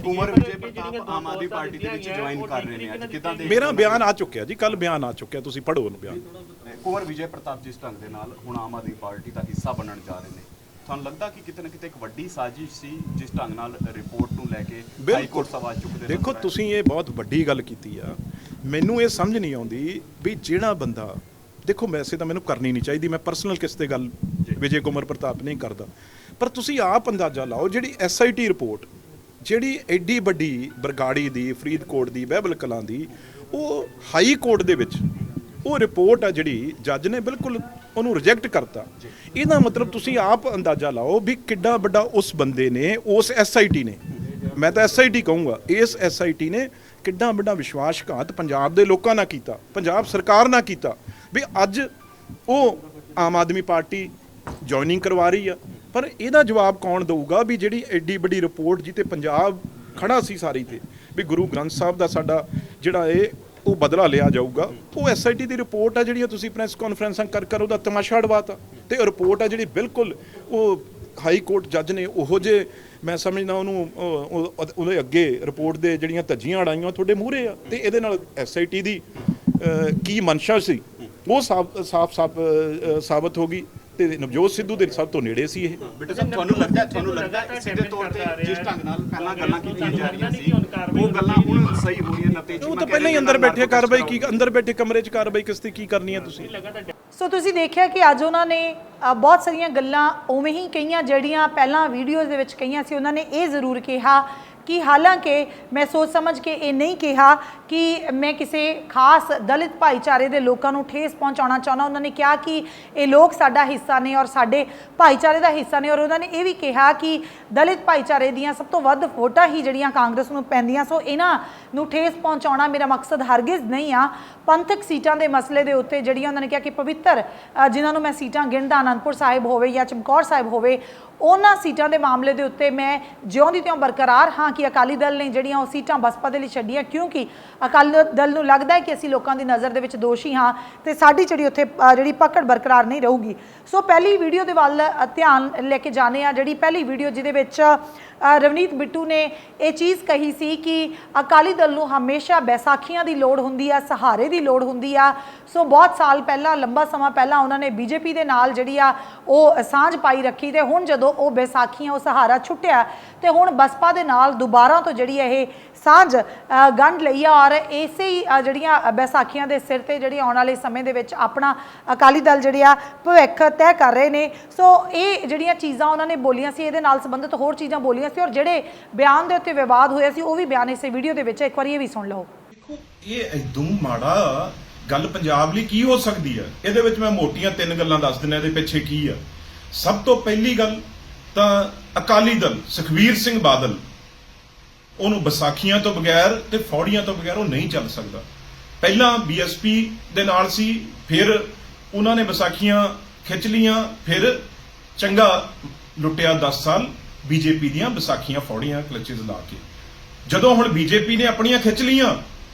S4: ਕੁੰਵਰ ਵਿਜੇ ਪ੍ਰਤਾਪ ਆਮ ਆਦਮੀ ਪਾਰਟੀ ਦੇ ਵਿੱਚ ਜੁਆਇਨ ਕਰ ਰਹੇ ਨੇ ਅੱਜ, ਕਿਦਾਂ ਦੇ?
S2: ਮੇਰਾ ਬਿਆਨ ਆ ਚੁੱਕਿਆ ਜੀ, ਕੱਲ ਬਿਆਨ ਆ ਚੁੱਕਿਆ, ਤੁਸੀਂ ਪੜ੍ਹੋ ਉਹਨੂੰ ਬਿਆਨ।
S4: ਕੁੰਵਰ ਵਿਜੇ ਪ੍ਰਤਾਪ ਜਿਸ ਢੰਗ ਦੇ ਨਾਲ ਹੁਣ ਆਮ ਆਦਮੀ ਪਾਰਟੀ ਦਾ ਹਿੱਸਾ ਬਣਨ ਜਾ ਰਹੇ ਨੇ, ਤੁਹਾਨੂੰ ਲੱਗਦਾ ਕਿ ਕਿਤੇ ਨਾ ਕਿਤੇ ਇੱਕ ਵੱਡੀ ਸਾਜ਼ਿਸ਼ ਸੀ ਜਿਸ ਢੰਗ ਨਾਲ ਰਿਪੋਰਟ ਨੂੰ ਲੈ ਕੇ ਹਾਈ ਕੋਰਟ ਸਵਾਲ ਚੁੱਕਦੇ?
S2: ਦੇਖੋ, ਤੁਸੀਂ ਇਹ ਬਹੁਤ ਵੱਡੀ ਗੱਲ ਕੀਤੀ ਆ। ਮੈਨੂੰ ਇਹ ਸਮਝ ਨਹੀਂ ਆਉਂਦੀ ਵੀ ਜਿਹੜਾ ਬੰਦਾ, ਦੇਖੋ ਵੈਸੇ ਤਾਂ ਮੈਨੂੰ ਕਰਨੀ ਨਹੀਂ ਚਾਹੀਦੀ, ਮੈਂ ਪਰਸਨਲ ਕਿਸੇ ਤੇ ਗੱਲ ਵਿਜੇ ਕੁਮਾਰ ਪ੍ਰਤਾਪ ਨਹੀਂ ਕਰਦਾ, ਪਰ ਤੁਸੀਂ ਆਪ ਅੰਦਾਜ਼ਾ ਲਾਓ, ਜਿਹੜੀ SIT ਰਿਪੋਰਟ, ਜਿਹੜੀ ਐਡੀ ਵੱਡੀ ਬਰਗਾੜੀ ਦੀ, ਫਰੀਦਕੋਟ ਦੀ, ਬਹਿਬਲ ਕਲਾਂ ਦੀ, ਉਹ ਹਾਈ ਕੋਰਟ ਦੇ ਵਿੱਚ ਉਹ ਰਿਪੋਰਟ ਆ ਜਿਹੜੀ ਜੱਜ ਨੇ ਬਿਲਕੁਲ ਉਹਨੂੰ ਰਿਜੈਕਟ ਕਰਤਾ। ਇਹਦਾ ਮਤਲਬ ਤੁਸੀਂ ਆਪ ਅੰਦਾਜ਼ਾ ਲਾਓ ਵੀ ਕਿੱਡਾ ਵੱਡਾ ਉਸ ਬੰਦੇ ਨੇ, ਉਸ SIT ਨੇ, ਮੈਂ ਤਾਂ SIT ਕਹੂੰਗਾ, ਇਸ SIT ਨੇ ਕਿੱਡਾ ਵੱਡਾ ਵਿਸ਼ਵਾਸਘਾਤ ਪੰਜਾਬ ਦੇ ਲੋਕਾਂ ਨਾਲ ਕੀਤਾ, ਪੰਜਾਬ ਸਰਕਾਰ ਨਾਲ ਕੀਤਾ, ਵੀ ਅੱਜ ਉਹ ਆਮ ਆਦਮੀ ਪਾਰਟੀ ਜੁਆਇਨਿੰਗ ਕਰਵਾ ਰਹੀ ਆ। ਪਰ ਇਹਦਾ ਜਵਾਬ ਕੌਣ ਦਊਗਾ ਵੀ ਜਿਹੜੀ ਐਡੀ ਵੱਡੀ ਰਿਪੋਰਟ ਜਿੱਤੇ ਪੰਜਾਬ ਖੜਾ ਸੀ ਸਾਰੀ ਤੇ, ਵੀ ਗੁਰੂ ਗ੍ਰੰਥ ਸਾਹਿਬ ਦਾ ਸਾਡਾ ਜਿਹੜਾ ਇਹ ਉਹ ਬਦਲਾ ਲਿਆ ਜਾਊਗਾ। ਉਹ SIT ਦੀ ਰਿਪੋਰਟ ਆ ਜਿਹੜੀਆਂ ਤੁਸੀਂ ਪ੍ਰੈਸ ਕਾਨਫਰੰਸਾਂ ਕਰ ਉਹਦਾ ਤਮਾਸ਼ਾ ਉਡਵਾਤਾ। ਤੇ ਉਹ ਰਿਪੋਰਟ ਆ ਜਿਹੜੀ ਬਿਲਕੁਲ ਉਹ ਹਾਈ ਕੋਰਟ ਜੱਜ ਨੇ ਉਹੋ ਜਿਹੇ, ਮੈਂ ਸਮਝਦਾ ਉਹਨੂੰ ਉਹਦੇ ਅੱਗੇ ਰਿਪੋਰਟ ਦੇ ਜਿਹੜੀਆਂ ਧੱਜੀਆਂ ਅੜਾਈਆਂ ਤੁਹਾਡੇ ਮੂਹਰੇ ਆ। ਤੇ ਇਹਦੇ ਨਾਲ SIT ਦੀ ਕੀ ਮਨਸ਼ਾ ਸੀ ਉਹ ਸਾਫ਼ ਸਾਬਤ ਹੋ ਗਈ। ਤੇ ਨਵਜੋਤ ਸਿੱਧੂ ਦੇ ਸਭ ਤੋਂ ਨੇੜੇ ਸੀ ਇਹ।
S4: ਬੇਟਾ ਸਾਹਿਬ, ਤੁਹਾਨੂੰ ਲੱਗਦਾ ਸਿੱਧੇ ਤੌਰ ਤੇ ਜਿਸ ਢੰਗ ਨਾਲ ਪਹਿਲਾਂ ਗੱਲਾਂ ਕੀਤੀਆਂ ਜਾ ਰਹੀਆਂ ਸੀ, ਉਹ ਗੱਲਾਂ ਹੁਣ ਸਹੀ ਹੋ ਰਹੀਆਂ ਨਤੀਜੇ?
S2: ਉਹ ਤਾਂ ਪਹਿਲਾਂ ਹੀ ਅੰਦਰ ਬੈਠੇ ਕਾਰਵਾਈ ਕੀ, ਅੰਦਰ ਬੈਠੇ ਕਮਰੇ 'ਚ ਕਾਰਵਾਈ ਕਿਸ ਤੇ ਕੀ ਕਰਨੀ ਹੈ ਤੁਸੀਂ?
S1: ਸੋ ਤੁਸੀਂ ਦੇਖਿਆ ਕਿ ਅੱਜ ਉਹਨਾਂ ਨੇ ਬਹੁਤ ਸਾਰੀਆਂ ਗੱਲਾਂ ਉਵੇਂ ਹੀ ਕਹੀਆਂ ਜਿਹੜੀਆਂ ਪਹਿਲਾਂ ਵੀਡੀਓਜ਼ ਦੇ ਵਿੱਚ ਕਹੀਆਂ ਸੀ। ਉਹਨਾਂ ਨੇ ਇਹ ਜ਼ਰੂਰ ਕਿਹਾ कि हालांकि मैं सोच समझ के ये नहीं कहा कि मैं किसी खास दलित भाईचारे के लोगों को ठेस पहुँचाना चाहना। उन्होंने कहा कि ये लोग साडा हिस्सा ने और साडे भाईचारे का हिस्सा ने, और उन्होंने ये भी कहा कि दलित भाईचारे दियां सब तो वध वोटां ही जड़ियां कांग्रेस नूं पैंदियां, सो इन्हां नूं ठेस पहुँचाना मेरा मकसद हरगिज़ नहीं आ। पंथक सीटां के मसले के उत्ते जड़ियां उन्होंने कहा कि पवित्र जिन्होंने मैं सीटां गिणदा आनंदपुर साहिब होवे या चमकौर साहिब होवे, उन्हां सीटां के मामले के उत्ते मैं ज्यों दी त्यों बरकरार हाँ कि अकाली दल ने जड़ियां वो सीटां बसपा दे लई छड्डियां, क्योंकि अकाली दल नूं लगदा है कि असीं लोकां दी नज़र दे विच दोषी हाँ ते साडी जिहड़ी उत्थे जिहड़ी पकड़ बरकरार नहीं रहूगी। सो पहली वीडियो दे वल ध्यान लेके जाने आ। जिहड़ी पहली वीडियो जिहदे विच रवनीत बिट्टू ने ये चीज़ कही सी कि अकाली दल नूं हमेशा बैसाखियां दी लोड़ हुंदी आ, सहारे दी लोड़ हुंदी आ। सो बहुत साल पहला, लंबा समा पहला उन्होंने बीजेपी दे नाल जिहड़ी आ वो सांझ पाई रखी, ते हुण जदों वो बैसाखियां वो सहारा छुट्टिया ते हुण बसपा दे नाल दुबारा तो जिहड़ी ये सांझ गंढ लई आ, और इसे ही जिहड़ियां बैसाखियां दे सिर ते जिहड़ी आउण वाले समय दे विच अपना अकाली दल जिहड़ी आ भविख तय कर रहे ने। सो ये जिहड़ियां चीज़ां उन्होंने बोलियां सी, इहदे नाल संबंधित होर चीज़ां बोलियां सी, और जिहड़े बयान दे उत्ते विवाद होया सी वो भी बयान इस वीडियो दे विच एक बार ये भी सुन लो।
S5: देखो ये एकदम माड़ा गल पंजाब ਲਈ ਕੀ ਹੋ ਸਕਦੀ ਹੈ। ਇਹਦੇ ਵਿੱਚ ਮੈਂ ਮੋਟੀਆਂ ਤਿੰਨ ਗੱਲਾਂ ਦੱਸ ਦਿੰਦਾ ਇਹਦੇ ਪਿੱਛੇ ਕੀ ਆ। ਸਭ ਤੋਂ ਪਹਿਲੀ ਗੱਲ ਤਾਂ ਅਕਾਲੀ ਦਲ ਸੁਖਬੀਰ ਸਿੰਘ ਬਾਦਲ ਉਹਨੂੰ ਵਿਸਾਖੀਆਂ ਤੋਂ ਬਗੈਰ ਤੇ ਫੌੜੀਆਂ ਤੋਂ ਬਗੈਰ ਉਹ ਨਹੀਂ ਚੱਲ ਸਕਦਾ। ਪਹਿਲਾਂ ਬੀਐਸਪੀ ਦੇ ਨਾਲ ਸੀ, ਫਿਰ ਉਹਨਾਂ ਨੇ ਵਿਸਾਖੀਆਂ ਖਿੱਚ ਲੀਆਂ, ਫਿਰ ਚੰਗਾ ਲੁੱਟਿਆ 10 ਸਾਲ ਬੀਜੇਪੀ ਦੀਆਂ ਵਿਸਾਖੀਆਂ ਫੌੜੀਆਂ ਕਲਚਸ ਲਾ ਕੇ। ਜਦੋਂ ਹੁਣ ਬੀਜੇਪੀ ਨੇ ਆਪਣੀਆਂ ਖਿੱਚ ਲੀਆਂ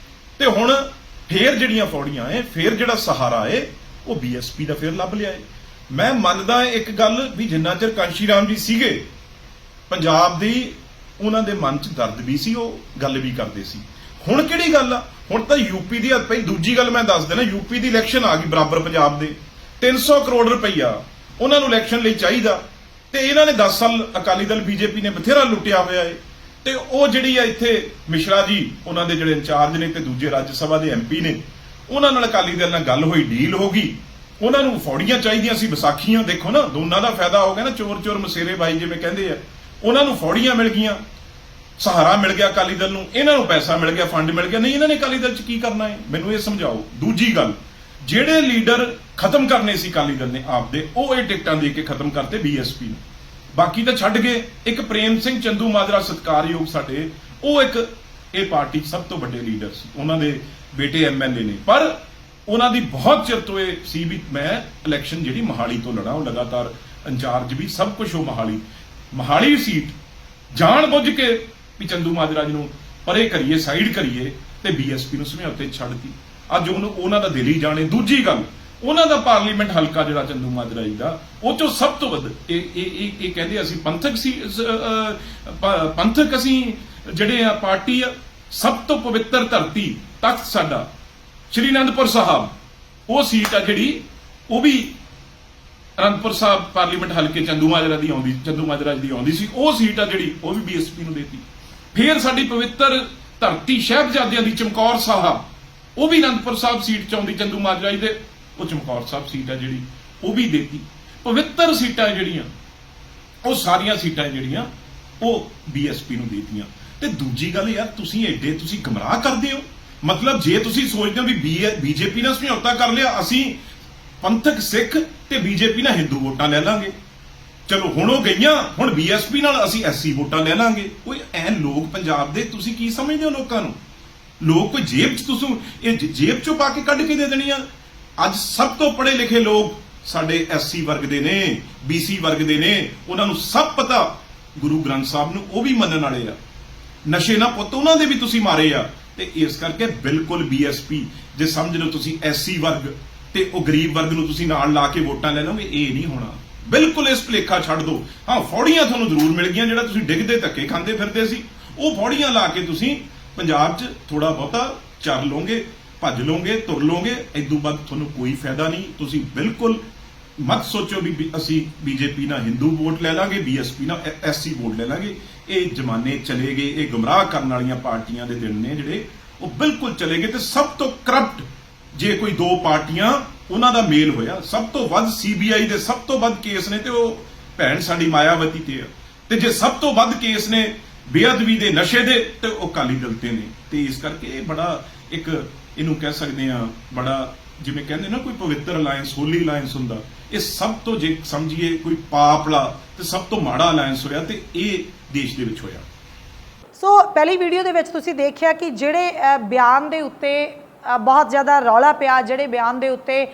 S5: ਤੇ ਹੁਣ ਫੇਰ ਜਿਹੜੀਆਂ ਫੌੜੀਆਂ ਏ, ਫੇਰ ਜਿਹੜਾ ਸਹਾਰਾ ਏ ਉਹ ਬੀਐਸਪੀ ਦਾ ਫੇਰ ਲੱਭ ਲਿਆ ਏ। ਮੈਂ ਮੰਨਦਾ ਇੱਕ ਗੱਲ ਵੀ ਜਿੰਨਾ ਚਿਰ ਕਾਂਸ਼ੀ ਰਾਮ ਜੀ ਸੀਗੇ ਪੰਜਾਬ ਦੀ ਉਹਨਾਂ ਦੇ ਮਨ 'ਚ ਦਰਦ ਵੀ ਸੀ, ਉਹ ਗੱਲ ਵੀ ਕਰਦੇ ਸੀ। ਹੁਣ ਕਿਹੜੀ ਗੱਲ ਆ? ਹੁਣ ਤਾਂ ਯੂਪੀ ਦੀ ਪਹਿਲੀ ਦੂਜੀ ਗੱਲ ਮੈਂ ਦੱਸ ਦੇਣਾ, ਯੂਪੀ ਦੀ ਇਲੈਕਸ਼ਨ ਆ ਗਈ ਬਰਾਬਰ ਪੰਜਾਬ ਦੇ। 300 ਕਰੋੜ ਰੁਪਈਆ ਉਹਨਾਂ ਨੂੰ ਇਲੈਕਸ਼ਨ ਲਈ ਚਾਹੀਦਾ, ਤੇ ਇਹਨਾਂ ਨੇ 10 ਸਾਲ ਅਕਾਲੀ ਦਲ ਬੀਜੇਪੀ ਨੇ ਬਥੇਰਾ ਲੁੱਟਿਆ ਹੋਇਆ ਏ। ਤੇ ਉਹ ਜਿਹੜੀ ਆ ਇੱਥੇ ਮਿਸ਼ਰਾ ਜੀ ਉਹਨਾਂ ਦੇ ਜਿਹੜੇ ਇੰਚਾਰਜ ਨੇ ਤੇ ਦੂਜੇ ਰਾਜ ਸਭਾ ਦੇ ਐਮਪੀ ਨੇ, ਉਹਨਾਂ ਨਾਲ ਅਕਾਲੀ ਦਲ ਨਾਲ ਗੱਲ ਹੋਈ, ਡੀਲ ਹੋ ਗਈ। ਉਹਨਾਂ ਨੂੰ ਫੌੜੀਆਂ ਚਾਹੀਦੀਆਂ ਸੀ, ਵਿਸਾਖੀਆਂ। ਦੇਖੋ ਨਾ ਦੋਨਾਂ ਦਾ ਫਾਇਦਾ ਹੋ ਗਿਆ ਨਾ, ਚੋਰ ਚੋਰ ਮਸੇਰੇ ਬਾਈ ਜਿਵੇਂ ਕਹਿੰਦੇ ਆ। ਉਹਨਾਂ ਨੂੰ ਫੌੜੀਆਂ ਮਿਲ ਗਈਆਂ, ਸਹਾਰਾ ਮਿਲ ਗਿਆ ਅਕਾਲੀ ਦਲ ਨੂੰ, ਇਹਨਾਂ ਨੂੰ ਪੈਸਾ ਮਿਲ ਗਿਆ, ਫੰਡ ਮਿਲ ਗਿਆ। ਨਹੀਂ ਇਹਨਾਂ ਨੇ ਅਕਾਲੀ ਦਲ 'ਚ ਕੀ ਕਰਨਾ ਹੈ ਮੈਨੂੰ ਇਹ ਸਮਝਾਓ। ਦੂਜੀ ਗੱਲ, ਜਿਹੜੇ ਲੀਡਰ ਖਤਮ ਕਰਨੇ ਸੀ ਅਕਾਲੀ ਦਲ ਨੇ ਆਪਦੇ, ਉਹ ਇਹ ਟਿਕਟਾਂ ਦੇ ਕੇ ਖਤਮ ਕਰਤੇ ਬੀਐਸਪੀ ਨੂੰ। ਬਾਕੀ ਤਾਂ ਛੱਡ ਗਏ। ਇੱਕ ਪ੍ਰੇਮ ਸਿੰਘ ਚੰਦੂ ਮਾਜਰਾ ਸਤਿਕਾਰਯੋਗ ਸਾਡੇ, ਉਹ ਇੱਕ ਇਹ ਪਾਰਟੀ ਸਭ ਤੋਂ ਵੱਡੇ ਲੀਡਰ ਸੀ, ਉਹਨਾਂ ਦੇ ਬੇਟੇ ਐਮਐਲਏ ਨੇ। ਪਰ ਉਹਨਾਂ ਦੀ ਬਹੁਤ ਚਿਰ ਤੋਂ ਇਹ ਸੀ ਵੀ ਮੈਂ ਇਲੈਕਸ਼ਨ ਜਿਹੜੀ ਮੋਹਾਲੀ ਤੋਂ ਲੜਾ, ਉਹ ਲਗਾਤਾਰ ਇੰਚਾਰਜ ਵੀ ਸਭ ਕੁਝ ਉਹ ਮੋਹਾਲੀ ਸੀਟ ਜਾਣ ਬੁੱਝ ਕੇ ਵੀ ਚੰਦੂ ਮਾਜਰਾ ਜੀ ਨੂੰ ਪਰੇ ਕਰੀਏ, ਸਾਈਡ ਕਰੀਏ, ਤੇ ਬੀਐਸਪੀ ਨੂੰ ਸਮਝੌਤੇ ਛੱਡਤੀ। ਅੱਜ ਉਹਨਾਂ ਦਾ ਦਿਲ ਹੀ ਜਾਣੇ। ਦੂਜੀ ਗੱਲ, ਉਹਨਾਂ ਦਾ ਪਾਰਲੀਮੈਂਟ ਹਲਕਾ ਜਿਹੜਾ ਚੰਦੂ ਮਾਜਰਾ ਜੀ ਦਾ, ਉਹ ਚੋਂ ਸਭ ਤੋਂ ਵੱਧ ਇਹ ਕਹਿੰਦੇ ਅਸੀਂ ਪੰਥਕ ਸੀ, ਪੰਥਕ ਅਸੀਂ ਜਿਹੜੇ ਆ ਪਾਰਟੀ ਆ, ਸਭ ਤੋਂ ਪਵਿੱਤਰ ਧਰਤੀ ਤਖਤ ਸਾਡਾ ਸ਼੍ਰੀ ਅਨੰਦਪੁਰ ਸਾਹਿਬ, ਉਹ ਸੀਟ ਆ ਜਿਹੜੀ ਉਹ ਵੀ ਅਨੰਦਪੁਰ ਸਾਹਿਬ ਪਾਰਲੀਮੈਂਟ ਹਲਕੇ ਚੰਦੂ ਮਾਜਰਾ ਦੀ ਆਉਂਦੀ ਸੀ। ਉਹ ਸੀਟ ਆ ਜਿਹੜੀ ਉਹ ਵੀ ਬੀਐਸਪੀ ਨੂੰ ਦੇਤੀ। ਫੇਰ ਸਾਡੀ ਪਵਿੱਤਰ ਧਰਤੀ ਸਾਹਿਬਜ਼ਾਦਿਆਂ ਦੀ ਚਮਕੌਰ ਸਾਹਿਬ, ਉਹ ਵੀ ਅਨੰਦਪੁਰ ਸਾਹਿਬ ਸੀਟ ਚ ਆਉਂਦੀ ਚੰਦੂ ਮਾਜਰਾ ਜੀ ਦੇ, ਉਹ ਚਮਕੌਰ ਸਾਹਿਬ ਸੀਟ ਆ ਜਿਹੜੀ ਉਹ ਵੀ ਦੇਤੀ। ਪਵਿੱਤਰ ਸੀਟਾਂ ਜਿਹੜੀਆਂ ਉਹ ਸਾਰੀਆਂ ਸੀਟਾਂ ਜਿਹੜੀਆਂ ਉਹ ਬੀਐਸਪੀ ਨੂੰ ਦੇਤੀਆਂ। ਤੇ ਦੂਜੀ ਗੱਲ ਯਾਰ, ਤੁਸੀਂ ਐਡੇ ਤੁਸੀਂ ਗਮਰਾਹ ਕਰਦੇ ਹੋ। ਮਤਲਬ ਜੇ ਤੁਸੀਂ ਸੋਚਦੇ ਹੋ ਵੀ ਬੀਜੇਪੀ ਨਾਲ ਸਮਝੌਤਾ ਕਰ ਲਿਆ, ਅਸੀਂ ਪੰਥਕ ਸਿੱਖ ਤੇ ਬੀਜੇਪੀ ਨਾਲ ਹਿੰਦੂ ਵੋਟਾਂ ਲੈ ਲਾਂਗੇ, ਚਲੋ ਹੁਣ ਉਹ ਗਈਆਂ, ਹੁਣ ਬੀਐਸਪੀ ਨਾਲ ਅਸੀਂ ਐਸਸੀ ਵੋਟਾਂ ਲੈ ਲਾਂਗੇ। ਕੋਈ ਐ ਲੋਕ ਪੰਜਾਬ ਦੇ ਤੁਸੀਂ ਕੀ ਸਮਝਦੇ ਹੋ ਲੋਕਾਂ ਨੂੰ? ਲੋਕ ਕੋਈ ਜੇਬ 'ਚ ਤੁਸੀਂ ਇਹ ਜੇਬ 'ਚੋਂ ਪਾ ਕੇ ਕੱਢ ਕੇ ਦੇ ਦੇਣੀਆਂ। ਅੱਜ ਸਭ ਤੋਂ ਪੜ੍ਹੇ ਲਿਖੇ ਲੋਕ ਸਾਡੇ ਐਸਸੀ ਵਰਗ ਦੇ ਨੇ, ਬੀਸੀ ਵਰਗ ਦੇ ਨੇ, ਉਹਨਾਂ ਨੂੰ ਸਭ ਪਤਾ ਗੁਰੂ ਗ੍ਰੰਥ ਸਾਹਿਬ ਨੂੰ ਉਹ ਵੀ ਮੰਨਣ ਵਾਲੇ ਆ। ਨਸ਼ੇ ਨਾਲ ਪੁੱਤ ਉਹਨਾਂ ਦੇ ਵੀ ਤੁਸੀਂ ਮਾਰੇ ਆ। ਤੇ ਇਸ ਕਰਕੇ ਬਿਲਕੁਲ ਬੀਐਸਪੀ ਜੇ ਸਮਝ ਲਓ ਤੁਸੀਂ ਐਸਸੀ ਵਰਗ ਤੇ ਉਹ ਗਰੀਬ ਵਰਗ ਨੂੰ ਤੁਸੀਂ ਨਾਲ ਲਾ ਕੇ ਵੋਟਾਂ ਲੈ ਲਓਗੇ, ਇਹ ਨਹੀਂ ਹੋਣਾ। ਬਿਲਕੁਲ ਇਸ ਭੁਲੇਖਾ ਛੱਡ ਦਿਓ। ਹਾਂ ਫੌੜੀਆਂ ਤੁਹਾਨੂੰ ਜ਼ਰੂਰ ਮਿਲ ਗਈਆਂ, ਜਿਹੜਾ ਤੁਸੀਂ ਡਿੱਗਦੇ ਧੱਕੇ ਖਾਂਦੇ ਫਿਰਦੇ ਸੀ, ਉਹ ਫੌੜੀਆਂ ਲਾ ਕੇ ਤੁਸੀਂ ਪੰਜਾਬ 'ਚ ਥੋੜਾ ਬਹੁਤਾ ਚੱਲ ਲਓਗੇ, ਭੱਜ ਲਓਗੇ, ਤੁਰ ਲਓਗੇ। ਇਦੋਂ ਬਾਅਦ ਤੁਹਾਨੂੰ ਕੋਈ ਫਾਇਦਾ ਨਹੀਂ। ਤੁਸੀਂ ਬਿਲਕੁਲ ਮਤ ਸੋਚੋ ਵੀ ਅਸੀਂ ਬੀਜੇਪੀ ਨਾਲ ਹਿੰਦੂ ਵੋਟ ਲੈ ਲਾਂਗੇ, ਬੀਐਸਪੀ ਨਾਲ ਐਸਸੀ ਵੋਟ ਲੈ ਲਾਂਗੇ। ਇਹ ਜ਼ਮਾਨੇ ਚਲੇ ਗਏ। ਇਹ ਗੁੰਮਰਾਹ ਕਰਨ ਵਾਲੀਆਂ ਪਾਰਟੀਆਂ ਦੇ ਦਿਨ ਨੇ ਜਿਹੜੇ ਉਹ ਬਿਲਕੁਲ ਚਲੇ ਗਏ। ਤੇ ਸਭ ਤੋਂ ਕਰਪਟ ਜੇ ਕੋਈ ਦੋ ਪਾਰਟੀਆਂ ਉਹਨਾਂ ਦਾ ਮੇਲ ਹੋਇਆ, ਸਭ ਤੋਂ ਵੱਧ ਸੀਬੀਆਈ ਦੇ ਸਭ ਤੋਂ ਵੱਧ ਕੇਸ ਨੇ ਤੇ ਉਹ ਭੈਣ ਸਾਡੀ ਮਾਇਆਵਤੀ ਤੇ ਆ। ਤੇ ਜੇ ਸਭ ਤੋਂ ਵੱਧ ਕੇਸ ਨੇ ਬੇਅਦਬੀ ਦੇ ਨਸ਼ੇ ਦੇ ਤੇ ਉਹ ਅਕਾਲੀ ਦਲ ਤੇ ਨੇ। ਤੇ ਇਸ ਕਰਕੇ ਇਹ ਬੜਾ ਇੱਕ ਇਹਨੂੰ ਕਹਿ ਸਕਦੇ ਆ ਬੜਾ ਜਿਵੇਂ ਕਹਿੰਦੇ ਨਾ ਕੋਈ ਪਵਿੱਤਰ ਅਲਾਇੰਸ ਹੋਲੀ ਅਲਾਇੰਸ ਹੁੰਦਾ, ਇਹ ਸਭ ਤੋਂ ਜੇ ਸਮਝੀਏ ਕੋਈ ਪਾਪਲਾ ਤੇ ਸਭ ਤੋਂ ਮਾੜਾ ਅਲਾਇੰਸ ਹੋਇਆ ਤੇ ਇਹ ਦੇਸ਼ ਦੇ ਵਿੱਚ ਹੋਇਆ।
S1: ਸੋ ਪਹਿਲੀ ਵੀਡੀਓ ਦੇ ਵਿੱਚ ਤੁਸੀਂ ਦੇਖਿਆ ਕਿ ਜਿਹੜੇ ਬਿਆਨ ਦੇ ਉੱਤੇ ਬਹੁਤ ਜ਼ਿਆਦਾ ਰੌਲਾ ਪਿਆ, ਜਿਹੜੇ ਬਿਆਨ ਦੇ ਉੱਤੇ